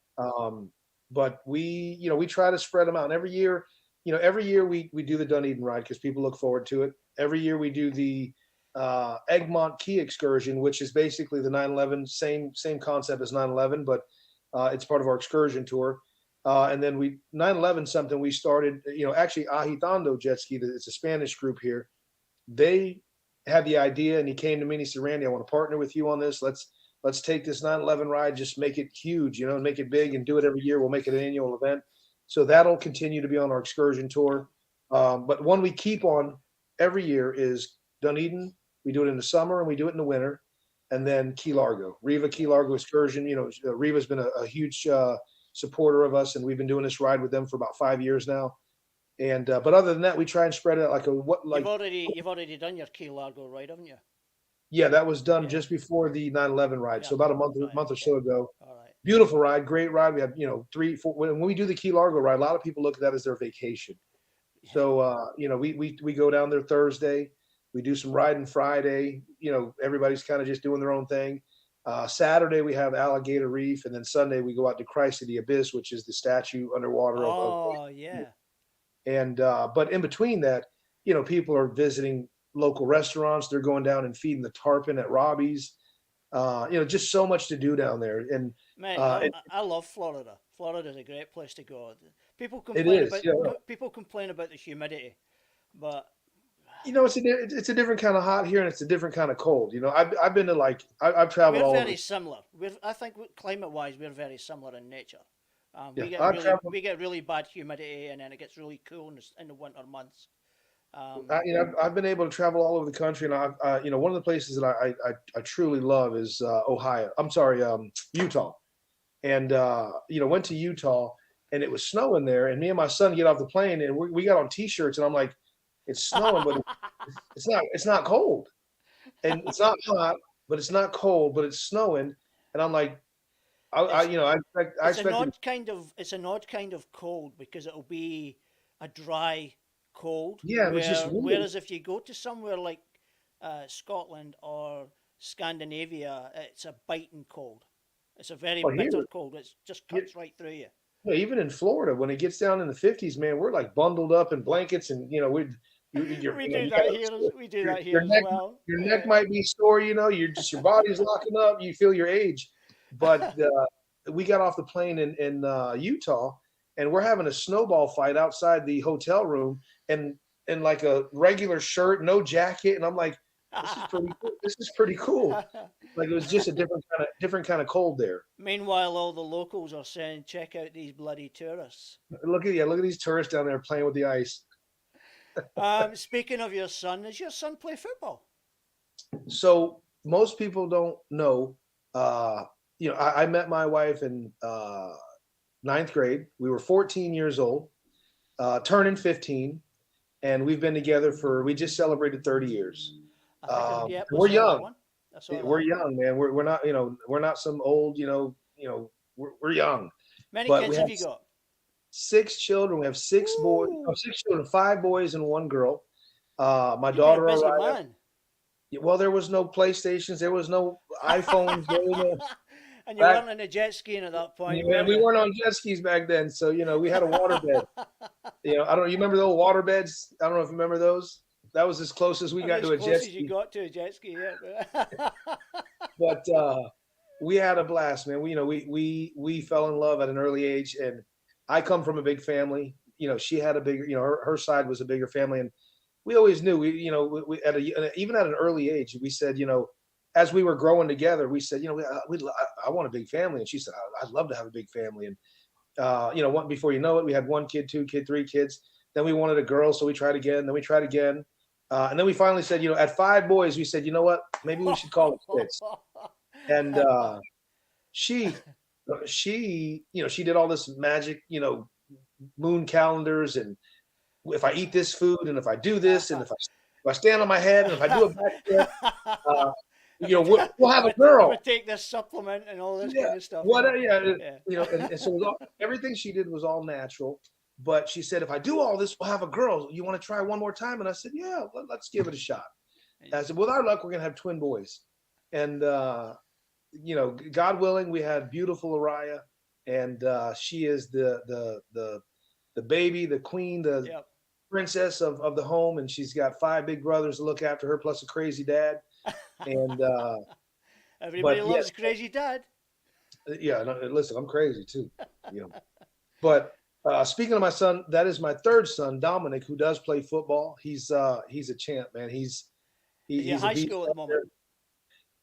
But we try to spread them out. And every year we do the Dunedin ride because people look forward to it. Every year we do the Egmont Key excursion, which is basically the 9/11 same concept as 9/11, but it's part of our excursion tour. And then 9/11 something we started. Actually Agitando Jetski, it's a Spanish group here. They had the idea, and he came to me and he said, "Randy, I want to partner with you on this. Let's take this 9/11 ride, just make it huge, and make it big, and do it every year. We'll make it an annual event." So that'll continue to be on our excursion tour. But one we keep on every year is Dunedin. We do it in the summer and we do it in the winter. And then Key Largo, Riva Key Largo excursion. Riva's been a huge supporter of us, and we've been doing this ride with them for about 5 years now. And but other than that, we try and spread it out You've already done your Key Largo ride, haven't you? Yeah, that was done just before the 9/11 ride. Yeah. So about a month or so ago. All right. Beautiful ride, great ride. We had 3, 4. When we do the Key Largo ride, a lot of people look at that as their vacation. So we go down there Thursday. We do some riding Friday. Everybody's kind of just doing their own thing. Saturday we have Alligator Reef, and then Sunday we go out to Christ of the Abyss, which is the statue underwater. Yeah. And but in between that, people are visiting local restaurants. They're going down and feeding the tarpon at Robbie's. Just so much to do down there. And man, I love Florida. Florida's a great place to go. People complain about the humidity, but it's a different kind of hot here, and it's a different kind of cold. I've been to I've traveled all over. We're very similar. I think climate-wise, we're very similar in nature. We get really bad humidity, and then it gets really cool in the winter months. I've been able to travel all over the country, and one of the places that I truly love is Utah, and went to Utah, and it was snowing there, and me and my son get off the plane, and we got on T-shirts, and I'm like, it's snowing, but it's not cold, and it's not hot, but it's not cold, but it's snowing, and I'm like, it's an odd kind of cold because it'll be a dry cold. Yeah, whereas if you go to somewhere like Scotland or Scandinavia, it's a biting cold. It's a very bitter cold. It just cuts right through you. Even in Florida, when it gets down in the 50s, man, we're like bundled up in blankets, and We you know, do you that gotta, here. We do that here your as neck, well. your neck might be sore. You know, you're just your body's locking up. You feel your age. But we got off the plane in Utah, and we're having a snowball fight outside the hotel room, and in like a regular shirt, no jacket, and I'm like, this is pretty cool. This is pretty cool. Like it was just a different kind of cold there. Meanwhile, all the locals are saying, "Check out these bloody tourists." Look at these tourists down there playing with the ice. Speaking of your son, does your son play football? So most people don't know. Uh, I met my wife in ninth grade. We were 14 years old, turning 15, and we've been together for. We just celebrated 30 years. I think, yep, I We're saw that young. one. I saw We're that. young, man. We're not, we're not some old, we're young. Many But we kids have have you got? six children. We have six boys, Woo! six children, five boys and one girl. My You've been a daughter busy arrived. man. Well, there was no PlayStations, there was no iPhones. There was no, And you back, weren't in a jet skiing at that point, were and we you? weren't on jet skis back then. So we had a water bed. I don't. You remember the old water beds? I don't know if you remember those. That was as close as we I mean, got as to a close jet as you ski. got to a jet ski, yeah. But we had a blast, man. We fell in love at an early age, and I come from a big family. She had a bigger, her side was a bigger family, and we always knew we even at an early age we said, as we were growing together, we said, I want a big family, and she said, I'd love to have a big family, and before you know it, we had one kid, two kid, three kids. Then we wanted a girl, so we tried again. Then we tried again, and then we finally said, at five boys, we said, you know what, maybe we should call it six. And she she did all this magic, moon calendars, and if I eat this food, and if I do this, and if I stand on my head, and if I do a backflip, uh, we'll have a I'm girl. gonna take this supplement and all this Yeah, kind of stuff. what? Yeah. And so it was everything she did was all natural. But she said, if I do all this, we'll have a girl. You want to try one more time? And I said, yeah, let's give it a shot. And I said, with our luck, we're gonna have twin boys. And God willing, we had beautiful Araya, and she is the baby, the queen, the Yep. princess of the home, and she's got five big brothers to look after her, plus a crazy dad. And Everybody but loves yes, Crazy Dad. yeah. No, listen, I'm crazy too. You know, but speaking of my son, that is my third son, Dominic, who does play football. He's a champ, man. Is he at He's a high beast school at the out there. moment?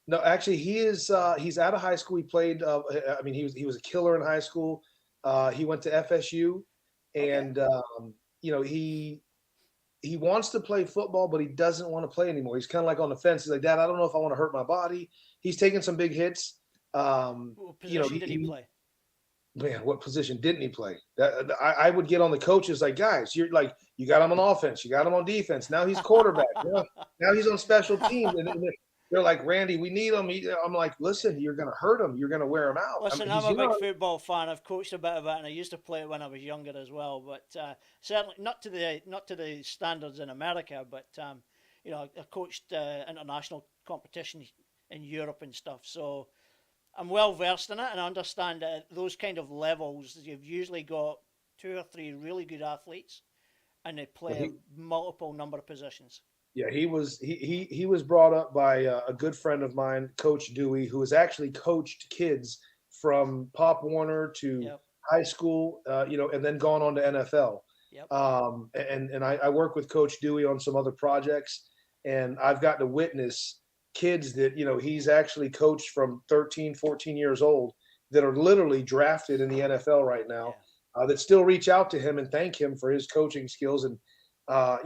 No, actually, he is. He's out of high school. He played. I mean, he was a killer in high school. He went to FSU, Okay. and he wants to play football, but he doesn't want to play anymore. He's kind of like on the fence. He's like, Dad, I don't know if I want to hurt my body. He's taking some big hits. What position did he play? Man, what position didn't he play? I would get on the coaches like, guys, you're like, you got him on offense, you got him on defense. Now he's quarterback. Now he's on special teams, and they're like, Randy, we need him. I'm like, listen, you're going to hurt him. You're going to wear him out. Listen, He's I'm a big young. football fan. I've coached a bit of it, and I used to play it when I was younger as well. But certainly not to the standards in America. But I coached international competition in Europe and stuff. So I'm well versed in it, and I understand that at those kind of levels, you've usually got two or three really good athletes, and they play a multiple number of positions. Yeah, he was brought up by a good friend of mine, Coach Dewey, who has actually coached kids from Pop Warner to Yep. high school, and then gone on to NFL. Yep. And I work with Coach Dewey on some other projects, and I've got to witness kids that he's actually coached from 13, 14 years old that are literally drafted in the NFL right now, that still reach out to him and thank him for his coaching skills. And I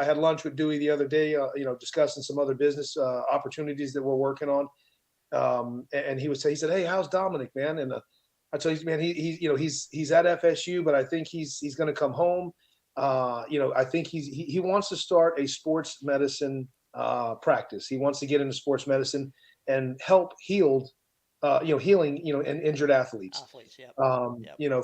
had lunch with Dewey the other day, discussing some other business opportunities that we're working on. And he said, "Hey, how's Dominic, man?" And I told him, man, he's at FSU, but I think he's going to come home. I think he wants to start a sports medicine practice. He wants to get into sports medicine and help healing, and injured athletes. Yep.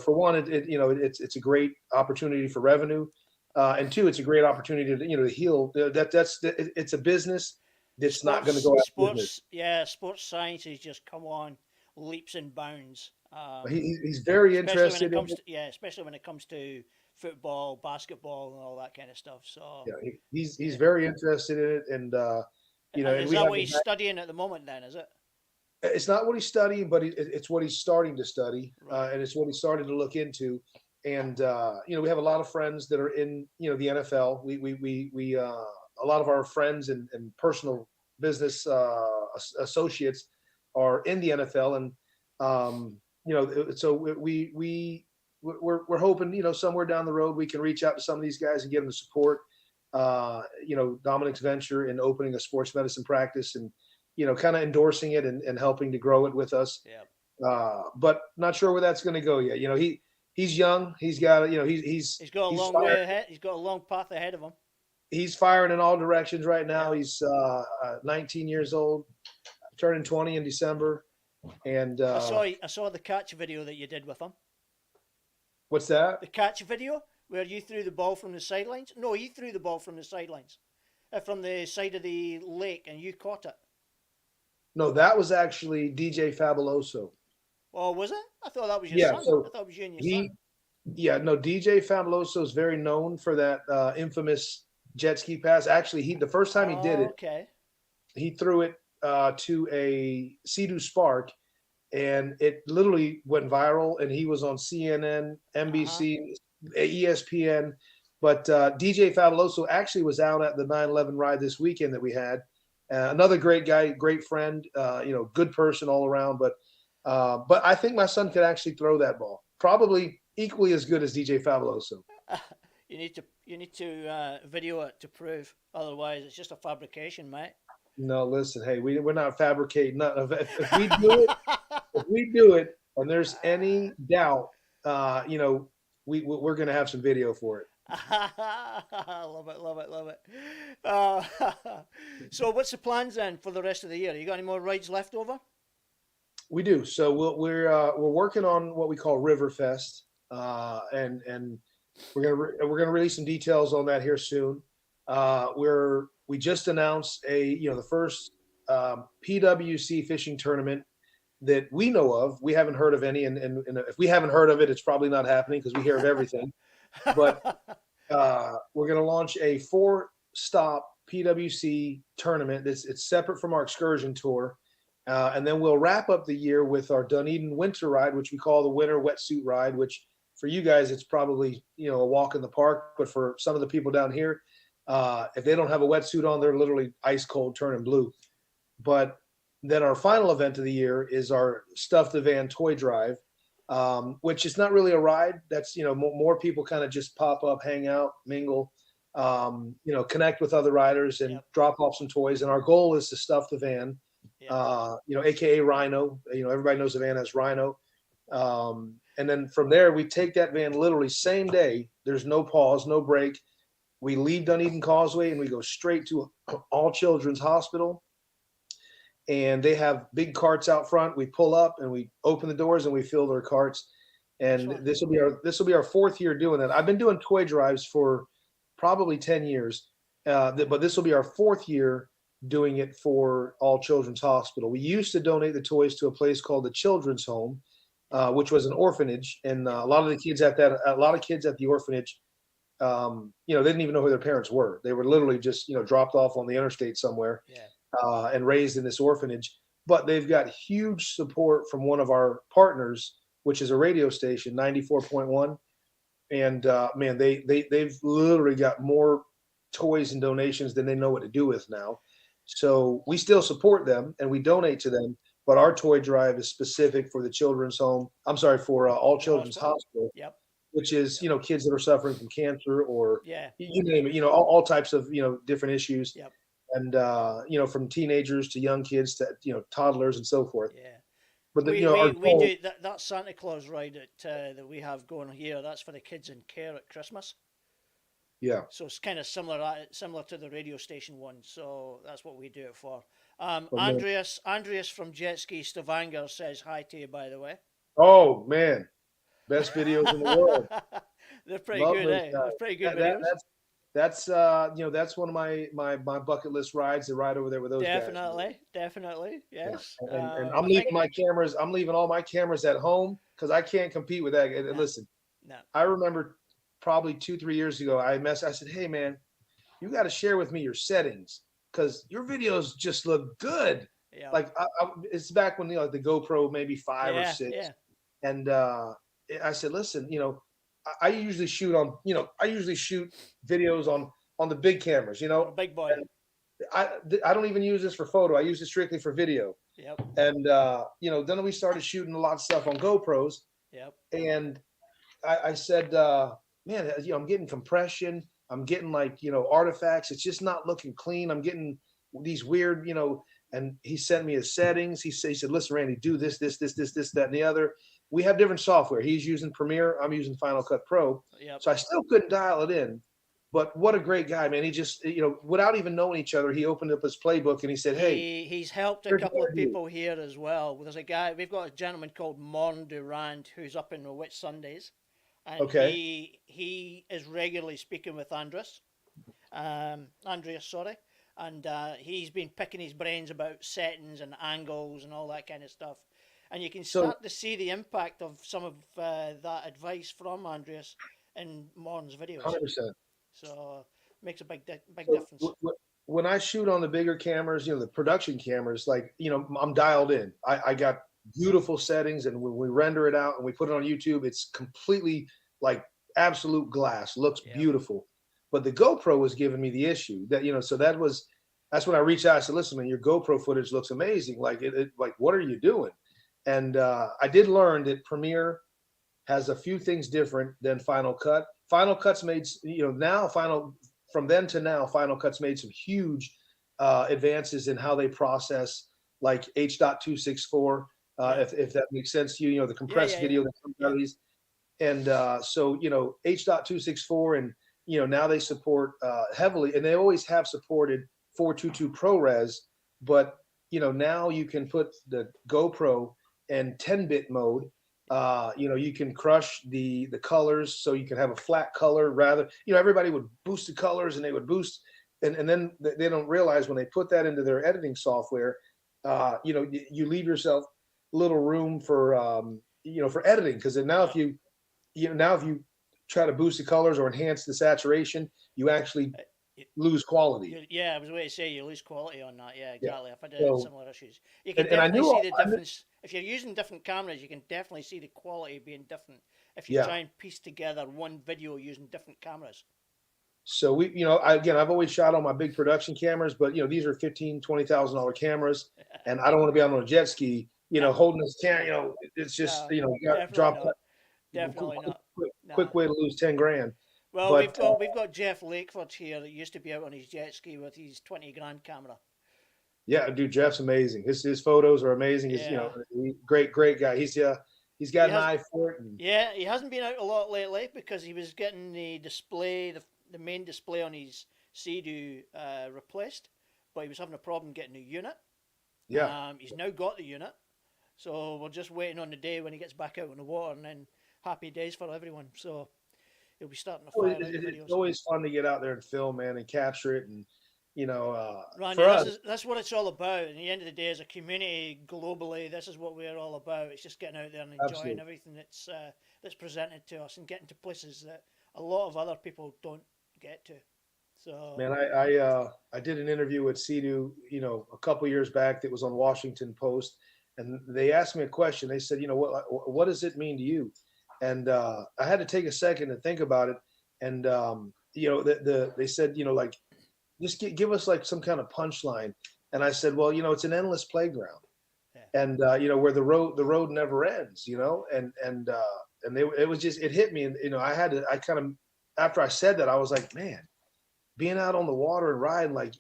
For one, it's a great opportunity for revenue. And two, it's a great opportunity to heal. It's a business that's not going to go out of business. Yeah, sports science has just come on leaps and bounds. He's very interested especially when it comes to football, basketball, and all that kind of stuff. So, Yeah, he's yeah. very interested in it, and and Is we that have what he's studying at the moment? Then is it? it's not what he's studying, but it's what he's starting to study, Right. and it's what he's starting to look into. And we have a lot of friends that are in the NFL. We a lot of our friends and personal business associates are in the NFL, and so we're hoping somewhere down the road we can reach out to some of these guys and get them to support Dominic's venture in opening a sports medicine practice and kind of endorsing it and helping to grow it with us. Yeah. But not sure where that's going to go yet. He's young. He's got He's got a he's long firing, way ahead. He's got a long path ahead of him. he's firing in all directions right now. Yeah. He's 19 years old, turning 20 in December. And I saw the catch video that you did with him. what's that? The catch video where you threw the ball from the sidelines. No, he threw the ball from the sidelines, from the side of the lake, and you caught it. No, that was actually DJ Fabuloso. Oh, was it? I thought that was your Yeah, son. so I thought it was you and your son. Yeah, no, DJ Fabuloso is very known for that infamous jet ski pass. Actually, the first time he did it, okay. he threw it to a Sea-Doo Spark, and it literally went viral. And he was on CNN, NBC, ESPN. But DJ Fabuloso actually was out at the 9/11 ride this weekend that we had. Another great guy, great friend, good person all around. But I think my son could actually throw that ball, probably equally as good as DJ Fabuloso. You need to video it to prove. Otherwise, it's just a fabrication, mate. No, listen, hey, we're not fabricating nothing. If we do it, and there's any doubt, we're gonna have some video for it. Love it, love it, love it. So, what's the plans then for the rest of the year? You got any more rides left over? We do. So we're working on what we call Riverfest, and we're gonna release some details on that here soon. We just announced the first PWC fishing tournament that we know of. We haven't heard of any, and if we haven't heard of it, it's probably not happening because we hear of everything. But we're going to launch a 4-stop PWC tournament. It's separate from our excursion tour, and then we'll wrap up the year with our Dunedin winter ride, which we call the winter wetsuit ride. Which for you guys, it's probably a walk in the park, but for some of the people down here, if they don't have a wetsuit on, they're literally ice cold, turning blue. But then our final event of the year is our Stuff the Van toy drive, which is not really a ride. That's more people kind of just pop up, hang out, mingle, connect with other riders and drop off some toys. And our goal is to stuff the van, aka Rhino. Everybody knows the van has Rhino. And then from there, we take that van literally same day. There's no pause, no break. We leave Dunedin Causeway and we go straight to All Children's Hospital. And they have big carts out front. We pull up and we open the doors and we fill their carts. And this will be our 4th year doing that. I've been doing toy drives for probably 10 years, but this will be our 4th year doing it for All Children's Hospital. We used to donate the toys to a place called the Children's Home, which was an orphanage, and a lot of kids at the orphanage, they didn't even know who their parents were. They were literally just dropped off on the interstate somewhere. Yeah. And raised in this orphanage, but they've got huge support from one of our partners, which is a radio station, 94.1. And man, they've literally got more toys and donations than they know what to do with now. So we still support them and we donate to them, but our toy drive is specific for the Children's Home. I'm sorry, for All Children's Hospital. Yep. Which is kids that are suffering from cancer or you name it, all types of different issues. Yep. And from teenagers to young kids to toddlers and so forth. Yeah, but we do that Santa Claus ride that we have going here. That's for the kids in care at Christmas. Yeah. So it's kind of similar to the radio station one. So that's what we do it for. Andreas from Jetski Stavanger says hi to you, by the way. Oh man, best videos in the world. They're pretty good, eh? They're pretty good videos. That's one of my bucket list rides to ride over there with those guys. Definitely, yes. Yeah. And I'm leaving my cameras. I'm leaving all my cameras at home because I can't compete with that. And listen, no. I remember probably 2-3 years ago, I said, hey man, you got to share with me your settings because your videos just look good. Yeah. Like it's back when the GoPro maybe 5 or 6, Yeah. and I said, listen, I usually shoot on, I usually shoot videos on the big cameras, On a big boy. and I don't even use this for photo. I use it strictly for video. Yep. And then we started shooting a lot of stuff on GoPros, Yep. and I said, man, I'm getting compression. I'm getting like, artifacts. It's just not looking clean. I'm getting these weird, and he sent me his settings. He said, listen, Randy, do this, that, and the other. We have different software. He's using Premiere. I'm using Final Cut Pro. Yep. So I still couldn't dial it in. But what a great guy, man. He just, without even knowing each other, he opened up his playbook and he said, hey, He's helped a couple of people here as well. There's a guy, we've got a gentleman called Morn Durand who's up in the Witch Sundays. And okay, he is regularly speaking with Andreas, sorry. And he's been picking his brains about settings and angles and all that kind of stuff. And you can start to see the impact of some of that advice from Andreas in Morn's videos. 100%. So makes a big difference. When I shoot on the bigger cameras, the production cameras, like, I'm dialed in. I got beautiful settings, and when we render it out and we put it on YouTube, it's completely like absolute glass, looks beautiful. But the GoPro was giving me the issue that, so that's when I reached out. I said, listen, man, your GoPro footage looks amazing. Like like, what are you doing? And I did learn that Premiere has a few things different than Final Cut. Final Cut's made, from then to now, Final Cut's made some huge advances in how they process like H.264, if that makes sense to you, the compressed video that comes out of these. And so, H.264, and, now they support heavily, and they always have supported 422 ProRes, but, now you can put the GoPro in 10-bit mode. You can crush the colors, so you can have a flat color rather, everybody would boost the colors and they would boost, and then they don't realize when they put that into their editing software, you leave yourself little room for, for editing. Because now if you try to boost the colors or enhance the saturation, you actually lose quality. Yeah, I was going to say you lose quality on that. Yeah, exactly. I've had similar issues. You can and definitely see the difference. If you're using different cameras, you can definitely see the quality being different if you try and piece together one video using different cameras. So we, I've always shot on my big production cameras, but these are $15,000-$20,000 cameras, and I don't want to be on a jet ski, holding this camera. It's just, you got to drop that. Definitely not. Quick way to lose 10 grand. Well, but, we've got Jeff Lakeford here that used to be out on his jet ski with his 20 grand camera. Yeah, dude, Jeff's amazing. His photos are amazing. He's great guy. He's got an eye for it. Yeah, he hasn't been out a lot lately because he was getting the display, the main display on his Sea-Doo replaced, but he was having a problem getting a unit. Yeah. He's now got the unit, so we're just waiting on the day when he gets back out in the water, and then happy days for everyone. So he'll be starting to fire out the videos. It's always fun to get out there and film, man, and capture it, and Randy, that's what it's all about. At the end of the day, as a community globally, this is what we're all about. It's just getting out there and enjoying everything that's presented to us, and getting to places that a lot of other people don't get to. So, man, I did an interview with Sea-Doo, a couple years back that was on Washington Post, and they asked me a question. They said, what does it mean to you? And I had to take a second to think about it. And they said, like, just give us like some kind of punchline. And I said, well, it's an endless playground, and where the road never ends, and it was just, it hit me, and I kind of, after I said that, I was like, man, being out on the water and riding, like,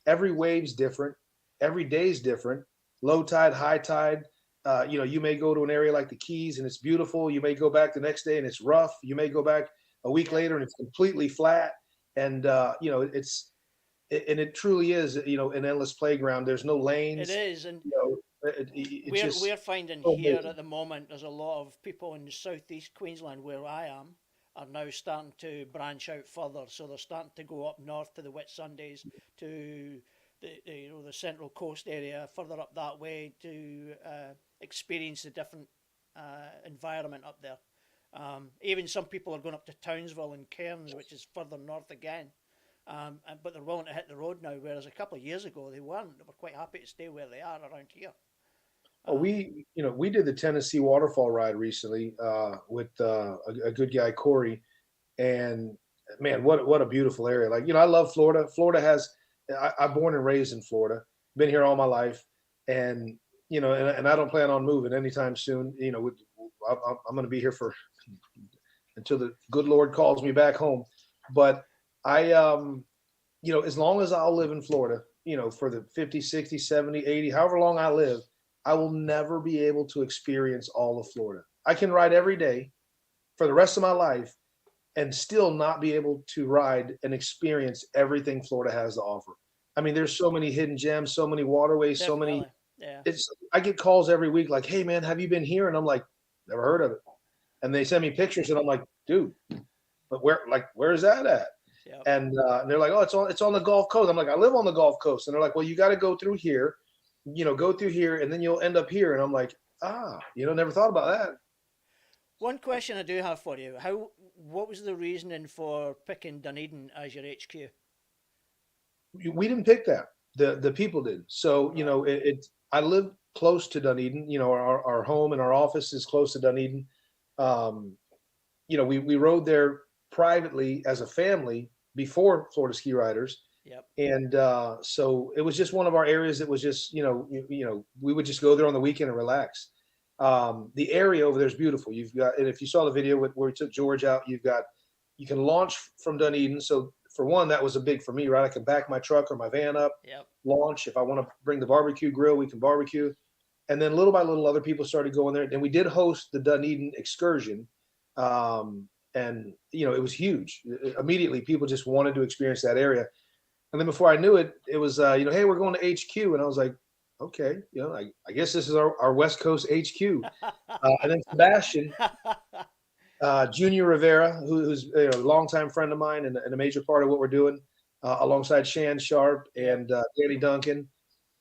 every wave's different, every day's different, low tide, high tide. You may go to an area like the Keys and it's beautiful. You may go back the next day and it's rough. You may go back a week later and it's completely flat. And it truly is, an endless playground. There's no lanes. It is, and we're finding here at the moment, there's a lot of people in the southeast Queensland where I am are now starting to branch out further. So they're starting to go up north to the Wet Sundays, to the Central Coast area, further up that way to experience the different environment up there. Even some people are going up to Townsville and Cairns, which is further north again. But they're willing to hit the road now, whereas a couple of years ago they weren't. They were quite happy to stay where they are around here. Oh, we did the Tennessee waterfall ride recently with a good guy, Corey, and man, what a beautiful area. Like, I love Florida. Florida has, I'm born and raised in Florida, been here all my life, and and I don't plan on moving anytime soon. I'm going to be here for until the good Lord calls me back home. But I, as long as I'll live in Florida, for the 50, 60, 70, 80, however long I live, I will never be able to experience all of Florida. I can ride every day for the rest of my life and still not be able to ride and experience everything Florida has to offer. I mean, there's so many hidden gems, so many waterways, so many. Definitely. Yeah. I get calls every week like, "Hey man, have you been here?" And I'm like, "Never heard of it." And they send me pictures, and I'm like, "Dude, but where's that at?" Yep. And they're like, "Oh, it's on the Gulf Coast." I'm like, "I live on the Gulf Coast," and they're like, "Well, you got to go through here, go through here, and then you'll end up here." And I'm like, never thought about that. One question I do have for you: what was the reasoning for picking Dunedin as your HQ? We didn't pick that. The people did. So I live close to Dunedin. Our home and our office is close to Dunedin. We rode there privately as a family before Florida Ski Riders. Yep. And so it was just one of our areas that was just we would just go there on the weekend and relax. The area over there is beautiful. You've got, and if you saw the video where we took George out, you can launch from Dunedin. So for one, that was a big for me, right? I can back my truck or my van up, yep. Launch. If I want to bring the barbecue grill, we can barbecue. And then little by little, other people started going there. And we did host the Dunedin excursion. And it was huge. Immediately, people just wanted to experience that area. And then before I knew it, it was, hey, we're going to HQ. And I was like, okay, I guess this is our West Coast HQ. And then Sebastian, Junior Rivera, who's a longtime friend of mine and a major part of what we're doing, alongside Shan Sharp and Danny Duncan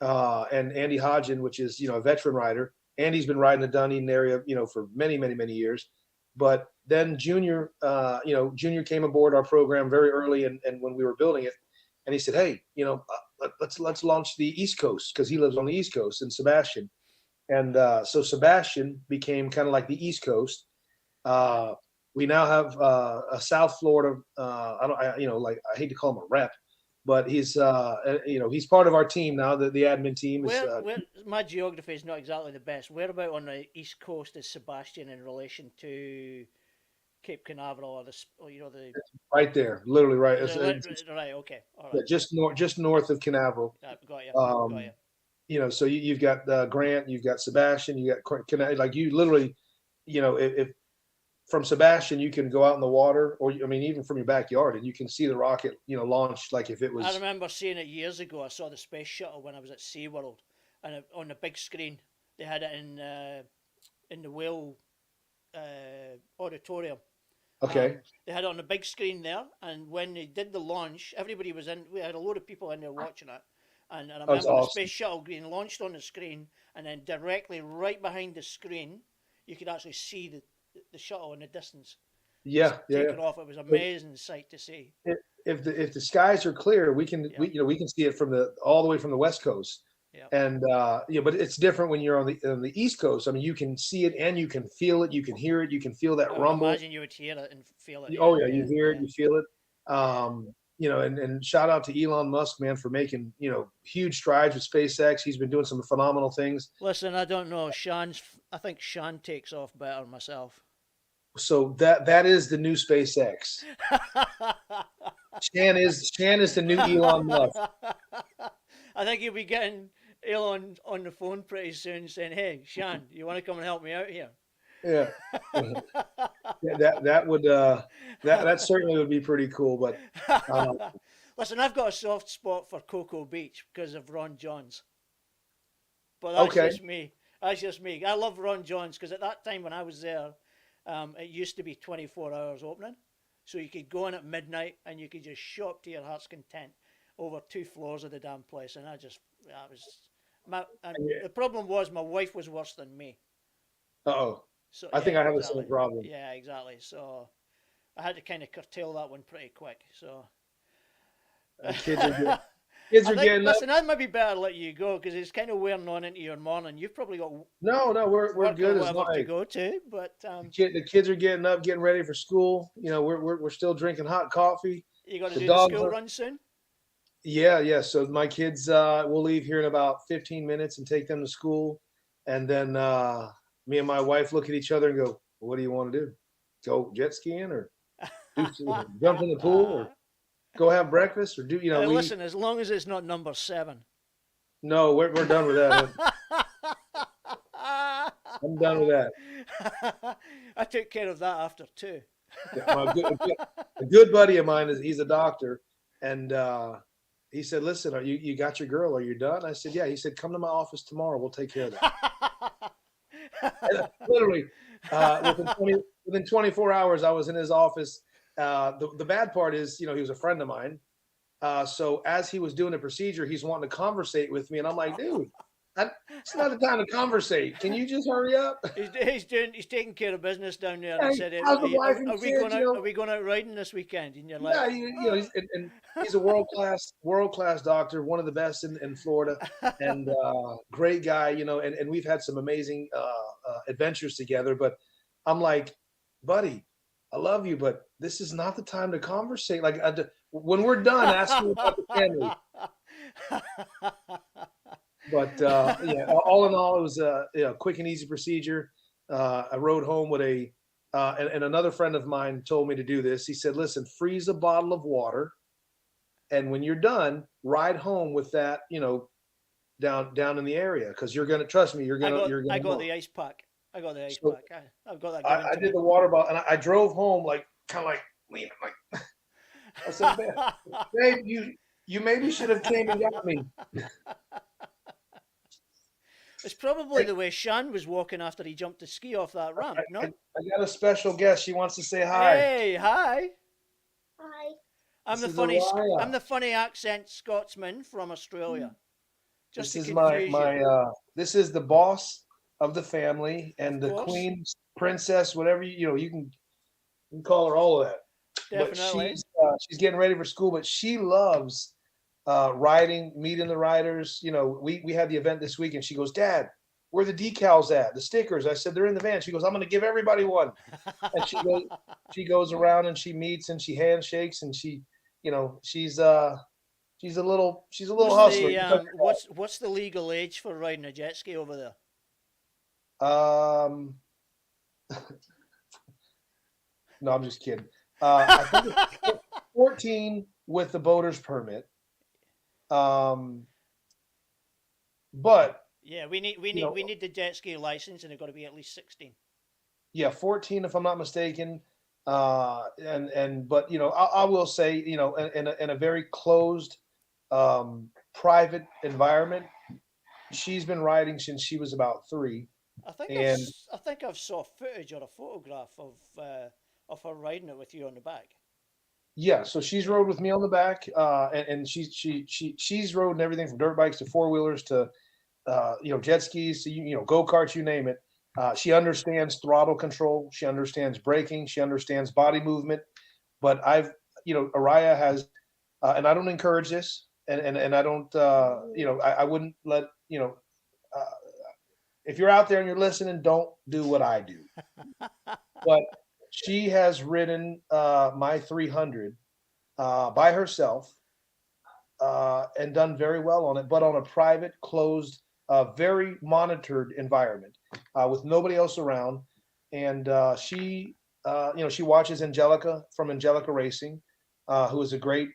and Andy Hodgen, which is, a veteran rider. Andy's been riding the Dunedin area, for many, many, many years. But then Junior came aboard our program very early and when we were building it. And he said, hey, let's launch the East Coast, because he lives on the East Coast, and Sebastian. And so Sebastian became kind of like the East Coast. We now have a South Florida. I hate to call him a rep, but he's part of our team now. The admin team is. My geography is not exactly the best. Where about on the East Coast is Sebastian in relation to Cape Canaveral or the right there, literally right. Right. Okay. All right. Yeah, just north of Canaveral. Got you. Got you. So you've got Grant, you've got Sebastian, you got like you literally, if from Sebastian you can go out in the water, or even from your backyard, and you can see the rocket, launch like if it was. I remember seeing it years ago. I saw the space shuttle when I was at SeaWorld, and on the big screen they had it in the whale auditorium. Okay. They had it on the big screen there, and when they did the launch, everybody was in. We had a load of people in there watching it, and I remember the space shuttle being launched on the screen, and then directly right behind the screen, you could actually see the shuttle in the distance. Yeah, taking off. It was an amazing sight to see. If the skies are clear, we can we can see it all the way from the West Coast. Yeah. And but it's different when you're on the East Coast. You can see it and you can feel it, you can hear it, you can feel that rumble. Imagine you would hear it and feel it. Oh yeah, you hear it, you feel it. And shout out to Elon Musk, man, for making huge strides with SpaceX. He's been doing some phenomenal things. Listen, I don't know. I think Shan takes off better myself. So that is the new SpaceX. Shan is the new Elon Musk. I think you'll be getting Elon on the phone pretty soon saying, hey, Shan, you want to come and help me out here? Yeah. that would that certainly would be pretty cool. But listen, I've got a soft spot for Cocoa Beach because of Ron Johns. But that's just me. That's just me. I love Ron Johns because at that time when I was there, it used to be 24 hours opening. So you could go in at midnight and you could just shop to your heart's content over 2 floors of the damn place. And the problem was my wife was worse than me. Uh-oh. So I think yeah, I have the exactly. same problem. Yeah, exactly. So I had to kind of curtail that one pretty quick. So The kids are getting, I think, getting up. listen, I might be better let you go because it's kind of wearing on into your morning. You've probably got No, we're work or good as whatever long. to go to, but The kids are getting up, getting ready for school. You know, we're still drinking hot coffee. you got to The do the dogs school are, run soon. yeah. So my kids, will leave here in about 15 minutes and take them to school, and then me and my wife look at each other and go, "What do you want to do? Go jet skiing or jump in the pool or go have breakfast or do we?" Listen, as long as it's not number 7. No, we're done with that. I'm done with that. I took care of that after 2. Yeah, a good buddy of mine he's a doctor, and he said, "Listen, you got your girl? Are you done?" I said, "Yeah." He said, "Come to my office tomorrow. We'll take care of that." And literally, within 24 hours, I was in his office. The bad part is, he was a friend of mine. So as he was doing the procedure, he's wanting to conversate with me, and I'm like, "Dude, it's not the time to conversate. Can you just hurry up?" He's taking care of business down there and Hey, said, how's the wife and are we kids? going out? Are we going out riding this weekend? And you're like, Yeah, and he's a world class doctor, one of the best in Florida, and great guy. And we've had some amazing adventures together. But I'm like, buddy, I love you, but this is not the time to conversate. Like when we're done, ask me about the family. But yeah, all in all, it was a quick and easy procedure. I rode home with and another friend of mine told me to do this. He said, "Listen, freeze a bottle of water, and when you're done, ride home with that, down in the area, because you're gonna trust me. I got the ice pack. I got the ice So pack. I've got that given I to did me. the water bottle, and I drove home like kind of like leaning, like I said, babe, you maybe should have came and got me." It's probably the way Shan was walking after he jumped the ski off that ramp, I, no? I got a special guest. She wants to say hi. Hey, hi. Hi. I'm This the is funny Araya. I'm the funny accent Scotsman from Australia. Just This to is my confuse you. my this is the boss of the family Of and the course. queen, princess, whatever you can call her all of that. But Definitely. she's getting ready for school, but she loves riding, meeting the riders. We had the event this week, and she goes, "Dad, where are the decals at? The stickers?" I said, "They're in the van." She goes, "I'm going to give everybody one." And she goes around and she meets and she handshakes and she's a little hustler. What's the legal age for riding a jet ski over there? Um, no, I'm just kidding. I think it's 14 with the boater's permit. But Yeah, we need the jet ski license, and it's got to be at least 16. yeah, 14 if I'm not mistaken. But I will say, in a very closed, private environment, she's been riding since she was about 3. And I think I've saw footage or a photograph of her riding it with you on the back. yeah, so she's rode with me on the back, and she's rode everything from dirt bikes to 4-wheelers to jet skis to go karts, you name it. She understands throttle control. She understands braking. She understands body movement. But Araya has, and I don't encourage this, and I don't, I wouldn't let, if you're out there and you're listening, don't do what I do. But she has ridden my 300 by herself and done very well on it, but on a private, closed, very monitored environment with nobody else around. And she watches Angelica from Angelica Racing, who is a great,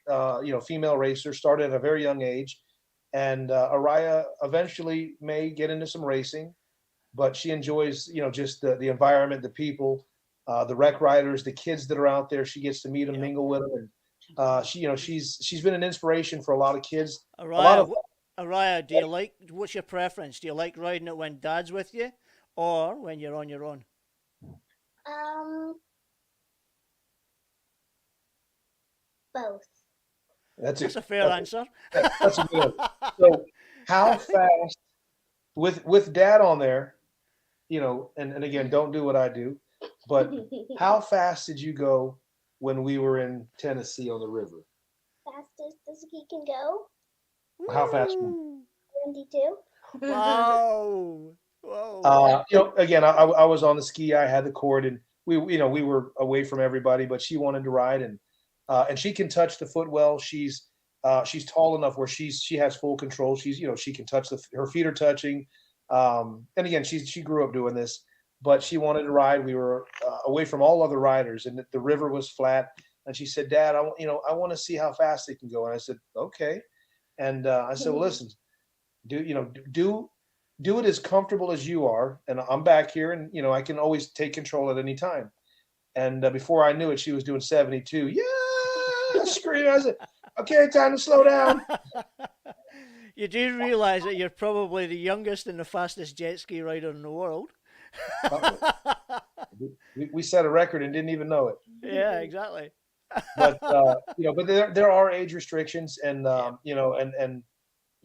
female racer, started at a very young age. And Araya eventually may get into some racing, but she enjoys, just the environment, the people, the rec riders, the kids that are out there. She gets to meet them, Yep. mingle with them, and she's been an inspiration for a lot of kids. Araya, what's your preference? Do you like riding it when Dad's with you, or when you're on your own? Both. That's a fair answer. That's a good one. So, how fast with Dad on there? and again, don't do what I do, but how fast did you go when we were in Tennessee on the river? Fastest the ski can go. How fast? Woo! 72. Wow. Whoa. Again, I was on the ski. I had the cord, and we were away from everybody, but she wanted to ride, and she can touch the foot well. She's tall enough where she has full control. She can touch her feet are touching. And again, she grew up doing this, but she wanted to ride. We were away from all other riders, and the river was flat. And she said, "Dad, I want to see how fast they can go." And I said, "Okay." And I said, "Well, listen, do it as comfortable as you are, and I'm back here, and I can always take control at any time." And before I knew it, she was doing 72. Yeah, scream! I said, "Okay, time to slow down." You do realize that you're probably the youngest and the fastest jet ski rider in the world. We set a record and didn't even know it. Yeah, exactly. But but there are age restrictions, and I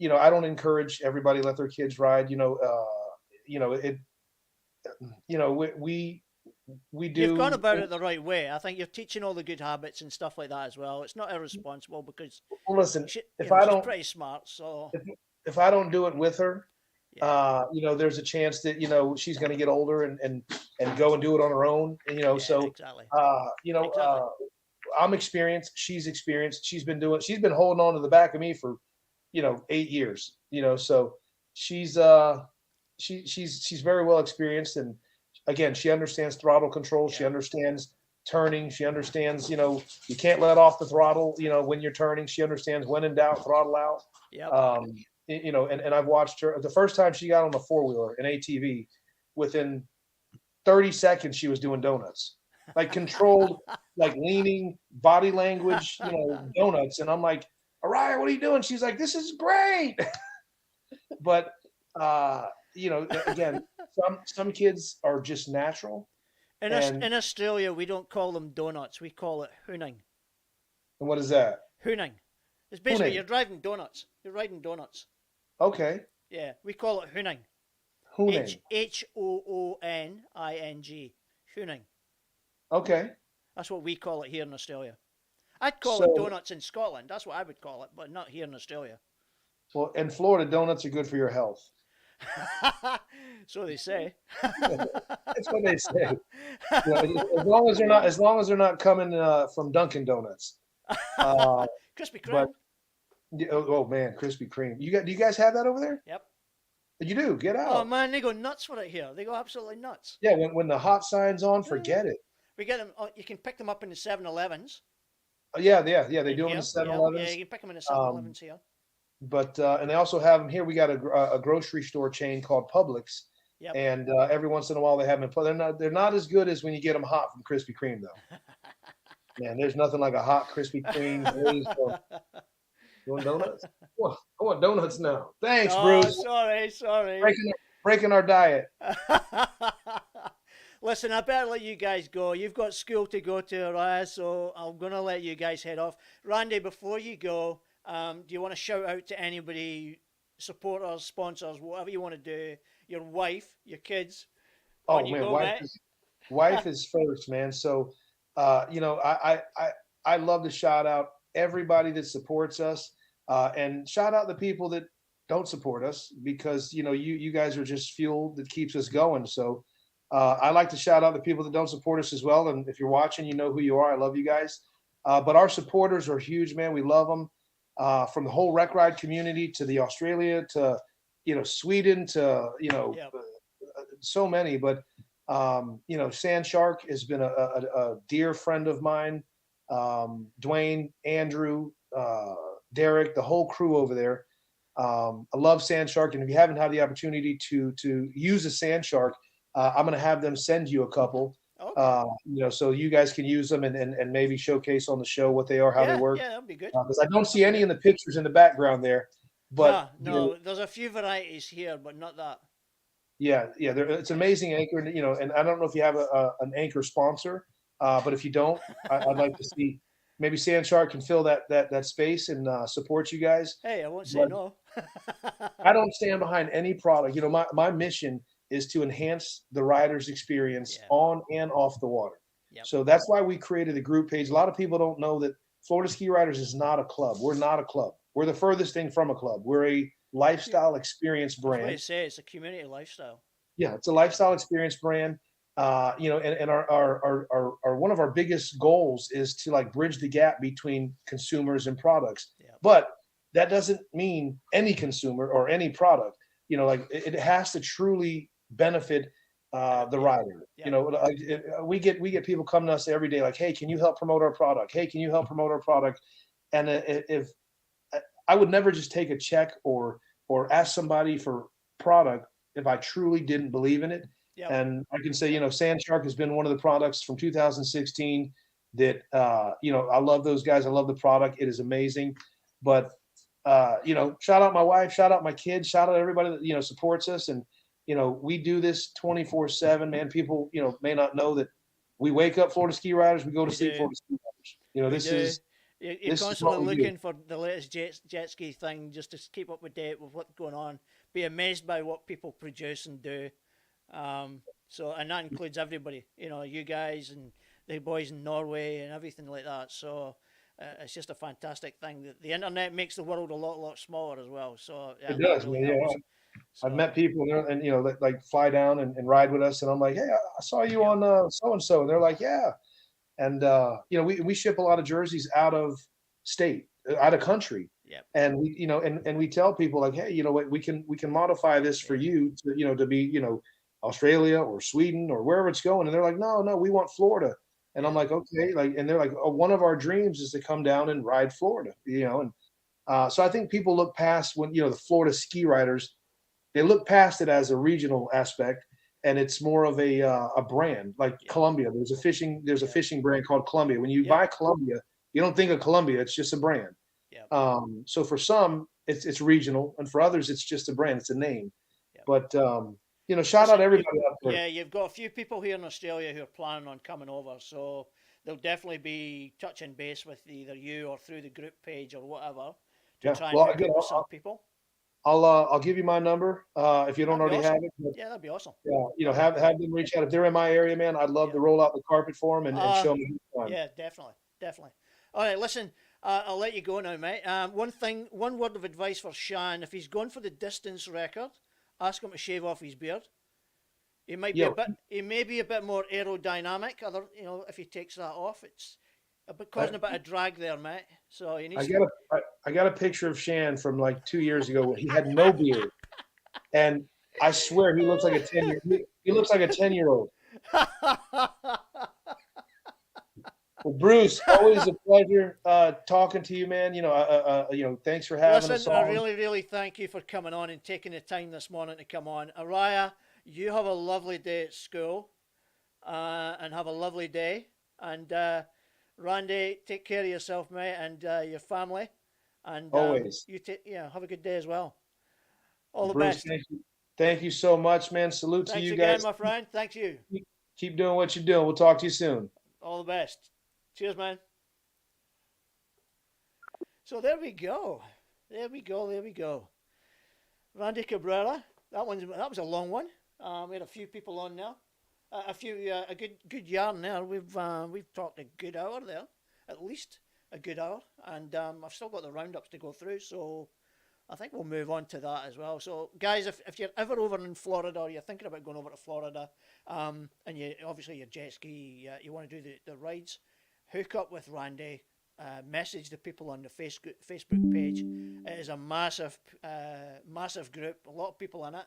don't encourage everybody let their kids ride. We do. You've gone about it the right way. I think you're teaching all the good habits and stuff like that as well. It's not irresponsible because Well, listen, she's pretty smart. So if I don't do it with her, yeah, there's a chance that she's going to get older and go and do it on her own. And, yeah, so exactly. exactly. I'm experienced. She's experienced. She's been holding on to the back of me for 8 years. So she's very well experienced, and again, she understands throttle control. She understands turning. She understands, you can't let off the throttle, when you're turning. She understands when in doubt, throttle out. Yeah. And I've watched her. The first time she got on the four-wheeler, an ATV, within 30 seconds, she was doing donuts, like controlled, like leaning, body language, donuts. And I'm like, "Araya, what are you doing?" She's like, "This is great." But, again, some kids are just natural. In Australia, we don't call them donuts. We call it hooning. And what is that? Hooning. It's basically Hooning. you're driving donuts. You're riding donuts. Okay. Yeah, we call it hooning. Hooning. Hooning. Hooning. Okay. That's what we call it here in Australia. I'd call it donuts in Scotland. That's what I would call it, but not here in Australia. Well, in Florida, donuts are good for your health. So they say. That's what they say. As long as they're not coming from Dunkin' Donuts. Krispy Kreme. Oh man, Krispy Kreme. Do you guys have that over there? Yep. You do. Get out. Oh man, they go nuts for it here. They go absolutely nuts. Yeah, when the hot sign's on, forget it. We get them. You can pick them up in the 7-Elevens. Yeah. They do them in the 7-Elevens. Yeah, you can pick them in the 7-Elevens here. But and they also have them here. We got a grocery store chain called Publix, and every once in a while they have them. They're not as good as when you get them hot from Krispy Kreme though. Man, there's nothing like a hot Krispy Kreme. You want donuts? I want donuts now. Thanks, Bruce. Sorry. Breaking our diet. Listen, I better let you guys go. You've got school to go to, Araya, so I'm going to let you guys head off. Randy, before you go, do you want to shout out to anybody, supporters, sponsors, whatever you want to do, your wife, your kids? Oh, man, wife is first, man. So, I love to shout out everybody that supports us and shout out the people that don't support us because, you guys are just fuel that keeps us going. So I like to shout out the people that don't support us as well. And if you're watching, you know who you are. I love you guys. But our supporters are huge, man. We love them. From the whole rec ride community to the Australia to, Sweden to, so many. But, Sand Shark has been a dear friend of mine. Dwayne, Andrew, Derek, the whole crew over there. I love Sand Shark. And if you haven't had the opportunity to use a Sand Shark, I'm going to have them send you a couple. Okay. So you guys can use them and maybe showcase on the show what they are, how they work. Yeah, that'd be good. Because I don't see any in the pictures in the background there. But no, there's a few varieties here, but not that. Yeah, it's an amazing anchor, and I don't know if you have an anchor sponsor, but if you don't, I'd like to see maybe Sand Shark can fill that space and support you guys. Hey, I won't say no. I don't stand behind any product. My mission is to enhance the rider's experience Yeah. on and off the water. Yep. So that's why we created a group page. A lot of people don't know that Florida Ski Riders is not a club. We're not a club. We're the furthest thing from a club. We're a lifestyle experience That's what brand. you say. It's a community lifestyle. Yeah, it's a lifestyle experience brand. And our one of our biggest goals is to like bridge the gap between consumers and products. Yeah. But that doesn't mean any consumer or any product. Like it has to truly benefit the rider. Yeah. We get people coming to us every day like, hey, can you help promote our product? Hey, can you help promote our product? And if I would never just take a check or ask somebody for product if I truly didn't believe in it. Yep. And I can say, Sand Shark has been one of the products from 2016 that, I love those guys. I love the product. It is amazing. But, shout out my wife, shout out my kids, shout out everybody that, supports us. And, we do this 24/7, man. People, may not know that we wake up Florida Ski Riders. We go to sleep Florida Ski Riders. You're constantly looking for the latest jet ski thing just to keep up with date with what's going on. Be amazed by what people produce and do. And that includes everybody. You guys and the boys in Norway and everything like that. So it's just a fantastic thing. The internet makes the world a lot smaller as well. So it does, really man. helps. So, I've met people and like fly down and ride with us, and I'm like, hey, I saw you on so and so, and they're like, yeah. And we ship a lot of jerseys out of state, out of country. Yep. And we, and we tell people like, hey, we can modify this for you to be, Australia or Sweden or wherever it's going. And they're like, no, we want Florida. And I'm like, okay, and they're like, oh, one of our dreams is to come down and ride Florida, and so I think people look past when, the Florida ski riders, they look past it as a regional aspect. And it's more of a brand like Columbia. There's a fishing brand called Columbia. When you buy Columbia, you don't think of Columbia. It's just a brand. Yeah. So for some, it's regional, and for others, it's just a brand. It's a name. Yeah. But shout out everybody out there. Yeah, you've got a few people here in Australia who are planning on coming over, so they'll definitely be touching base with either you or through the group page or whatever to try and hook up with some people. I'll give you my number if you don't already have it. Yeah, that'd be awesome. Yeah, have them reach out if they're in my area, man. I'd love to roll out the carpet for them and show them. Yeah, definitely. All right, listen, I'll let you go now, mate. One word of advice for Shan: if he's going for the distance record, ask him to shave off his beard. He may be a bit more aerodynamic. If he takes that off, it's causing a bit of drag there, mate. So you need. I got a picture of Shan from like 2 years ago where he had no beard, and I swear he looks like a 10-year. He looks like a 10-year-old. Well, Bruce, always a pleasure talking to you, man. Thanks for having us on. I really, really thank you for coming on and taking the time this morning to come on. Araya, you have a lovely day at school, and have a lovely day. And Randy, take care of yourself, mate, and your family. And always, have a good day as well. All the Bruce, best. Thank you so much, man. Salute Thanks to you again, guys, my friend. Thank you. Keep doing what you're doing. We'll talk to you soon. All the best. Cheers, man. So there we go. Randy Cabrera. That was a long one. We had a few people on now. A good yarn there. We've talked a good hour there, at least a good hour, and I've still got the roundups to go through, so I think we'll move on to that as well. So guys, if you're ever over in Florida or you're thinking about going over to Florida, and obviously your jet ski, you want to do the rides, hook up with Randy. Message the people on the Facebook page. It is a massive group. A lot of people in it.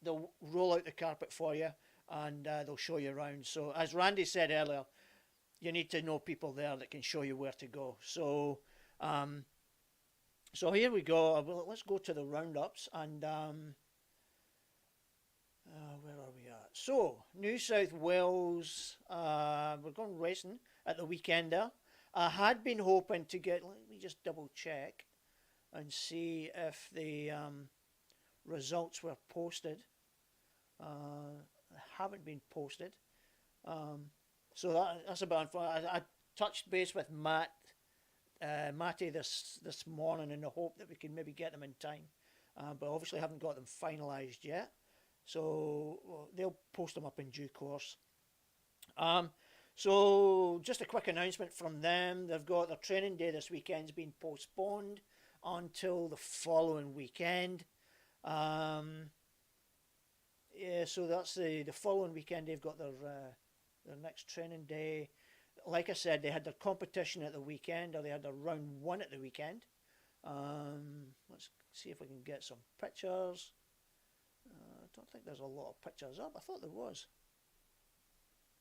They'll roll out the carpet for you, and they'll show you around. So as Randy said earlier, you need to know people there that can show you where to go. So so here we go. Well, let's go to the roundups, and where are we at? So New South Wales, we're going racing at the weekend there. I had been hoping to get, let me just double check and see if the results were posted. They haven't been posted. So that's about fun. I touched base with Matty this morning in the hope that we can maybe get them in time. But obviously haven't got them finalised yet. So they'll post them up in due course. So just a quick announcement from them. They've got their training day this weekend's been postponed until the following weekend. Yeah, so that's the following weekend. They've got their next training day. Like I said, they had their competition at the weekend, or they had their round 1 at the weekend. Let's see if we can get some pictures. I don't think there's a lot of pictures up. I thought there was.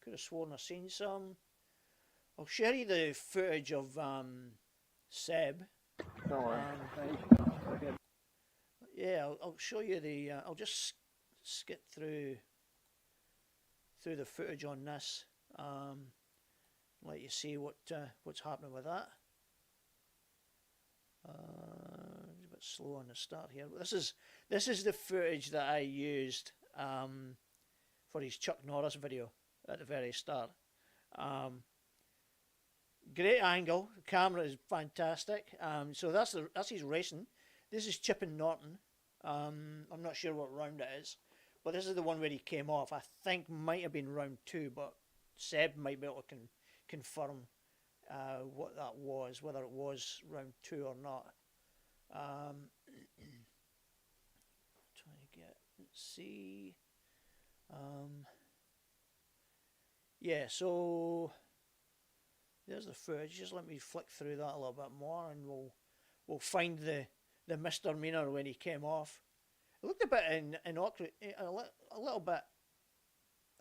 Could have sworn I've seen some. I'll share you the footage of Seb. Don't worry. Yeah, I'll show you the. I'll just skip through the footage on this. Let you see what's happening with that. It's a bit slow on the start here, but this is the footage that I used for his Chuck Norris video at the very start. Great angle. The camera is fantastic. So that's his racing. This is Chipping Norton. I'm not sure what round it is, but this is the one where he came off. I think might have been round 2, but Seb might be able to confirm what that was, whether it was round 2 or not. Trying to see. Yeah, so there's the footage. Just let me flick through that a little bit more, and we'll find the misdemeanor when he came off. It looked a bit innocuous, a little bit.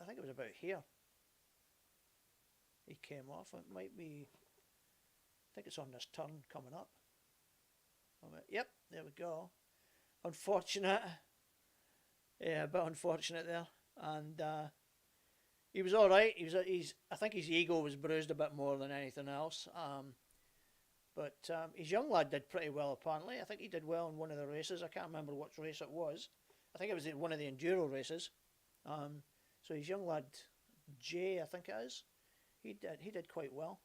I think it was about here. He came off. It might be. I think it's on this turn coming up. Yep, there we go. Unfortunate. Yeah, a bit unfortunate there. And he was all right. I think his ego was bruised a bit more than anything else. But his young lad did pretty well, apparently. I think he did well in one of the races. I can't remember which race it was. I think it was one of the enduro races. So his young lad, Jay, I think it is, he did quite well.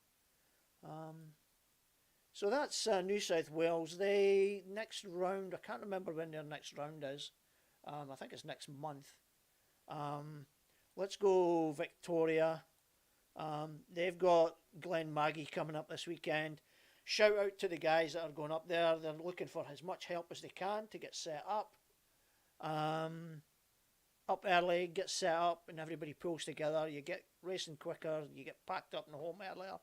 So that's New South Wales. They next round, I can't remember when their next round is. I think it's next month. Let's go Victoria. They've got Glen Maggie coming up this weekend. Shout out to the guys that are going up there. They're looking for as much help as they can to get set up. Up early, get set up, and everybody pulls together. You get racing quicker. You get packed up and home earlier.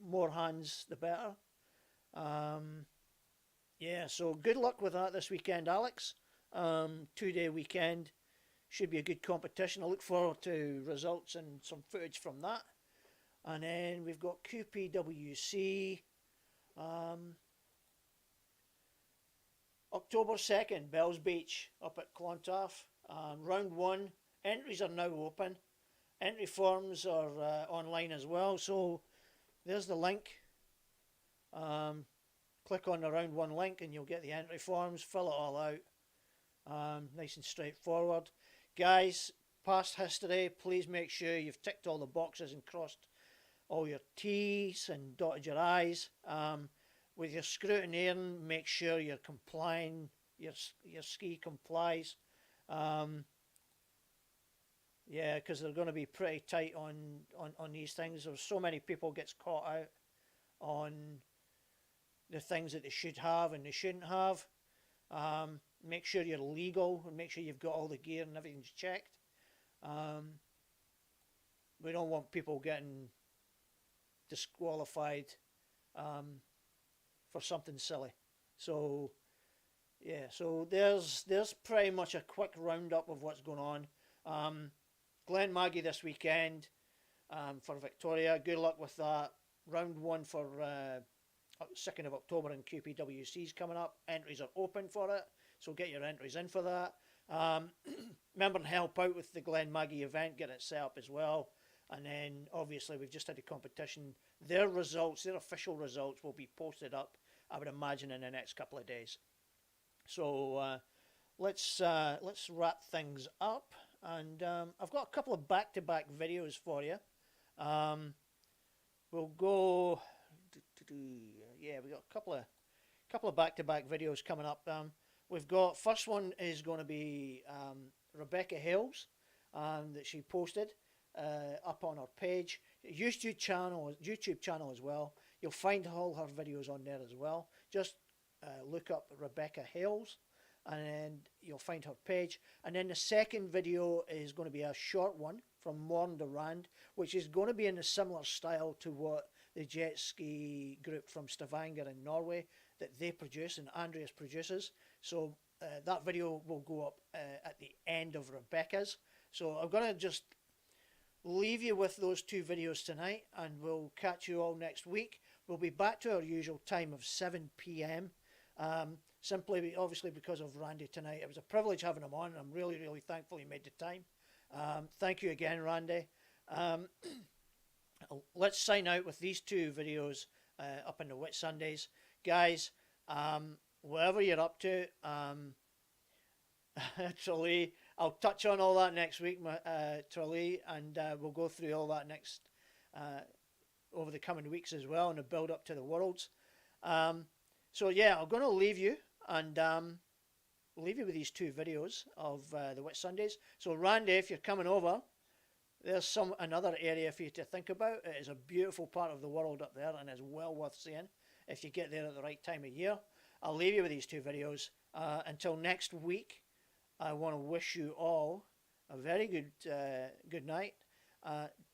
More hands, the better. Yeah, so good luck with that this weekend, Alex. 2-day weekend. Should be a good competition. I look forward to results and some footage from that. And then we've got QPWC. October 2nd, Bells Beach up at Clontarf. Round 1. Entries are now open. Entry forms are online as well. So there's the link. Click on the round 1 link and you'll get the entry forms. Fill it all out. Nice and straightforward. Guys, past history, please make sure you've ticked all the boxes and crossed all your T's and dotted your I's. With your scrutineering, make sure you're complying, your ski complies. Yeah, because they're going to be pretty tight on these things. There's so many people gets caught out on the things that they should have and they shouldn't have. Make sure you're legal and make sure you've got all the gear and everything's checked. We don't want people getting disqualified for something silly. So yeah, so there's pretty much a quick roundup of what's going on. Glen Maggie this weekend for Victoria. Good luck with that. Round 1 for 2nd of October in QPWC's coming up. Entries are open for it, so get your entries in for that. Remember to help out with the Glen Maggie event, get it set up as well. And then obviously we've just had a competition. Their results, their official results, will be posted up, I would imagine, in the next couple of days. So let's wrap things up. And I've got a couple of back-to-back videos for you. We'll go. Yeah, we got a couple of back-to-back videos coming up. we've got, first one is going to be Rebecca Hales, that she posted up on her page, YouTube channel as well. You'll find all her videos on there as well. Just look up Rebecca Hales, and then you'll find her page. And then the second video is going to be a short one from Morn de Rand, which is going to be in a similar style to what the Jetski group from Stavanger in Norway that they produce and Andreas produces. So that video will go up at the end of Rebecca's. So I'm going to just leave you with those two videos tonight, and we'll catch you all next week. We'll be back to our usual time of 7 p.m. Simply, obviously, because of Randy tonight. It was a privilege having him on, and I'm really, really thankful he made the time. Thank you again, Randy. Let's sign out with these two videos up in the Whit Sundays. Guys, whatever you're up to, Tralee, I'll touch on all that next week, Tralee, and we'll go through all that next over the coming weeks as well, and the build up to the Worlds. So yeah, I'm going to leave you and leave you with these two videos of the Whit Sundays. So Randy, if you're coming over, there's another area for you to think about. It is a beautiful part of the world up there, and is well worth seeing if you get there at the right time of year. I'll leave you with these two videos. Until next week, I want to wish you all a very good night.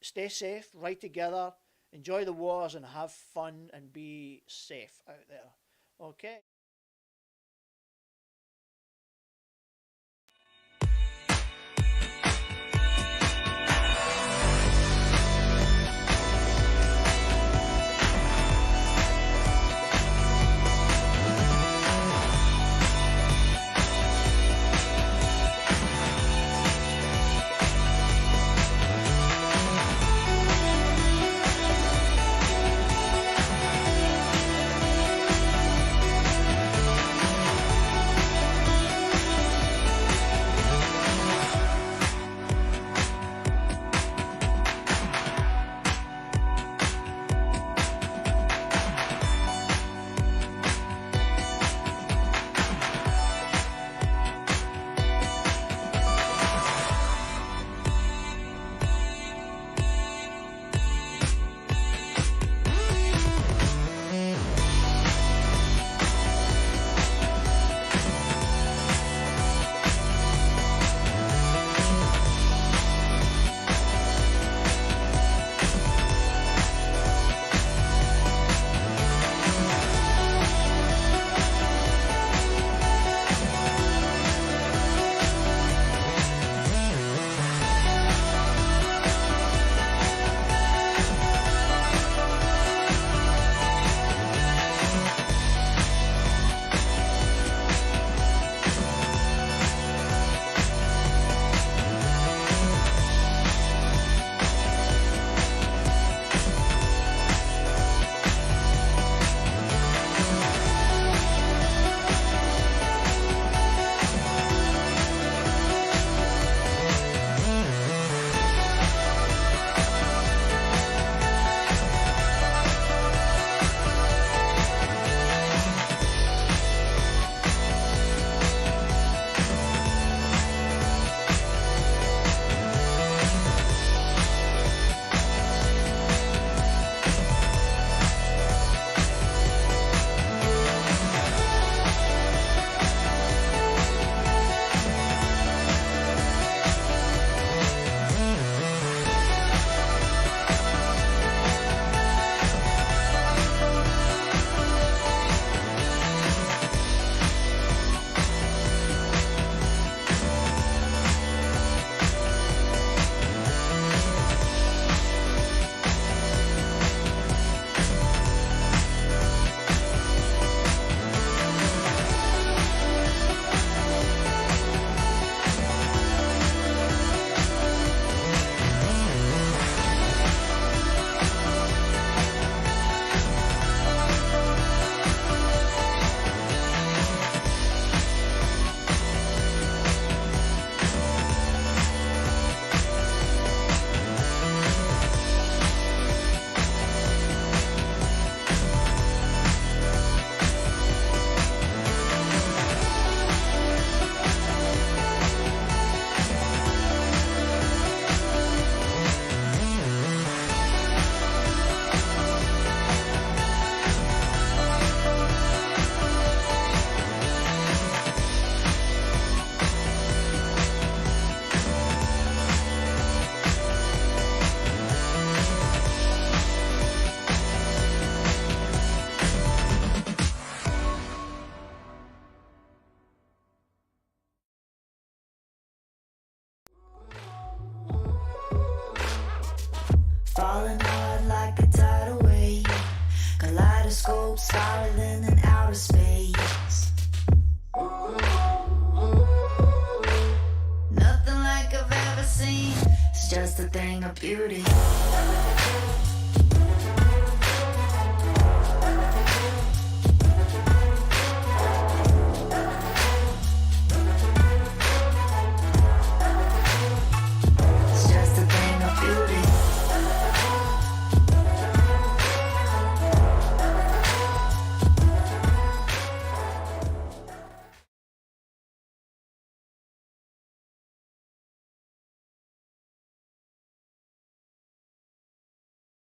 Stay safe, ride together, enjoy the wars, and have fun, and be safe out there. Okay. falling hard like a tidal wave. Kaleidoscope spiraling in outer space. Nothing like I've ever seen. It's just a thing of beauty.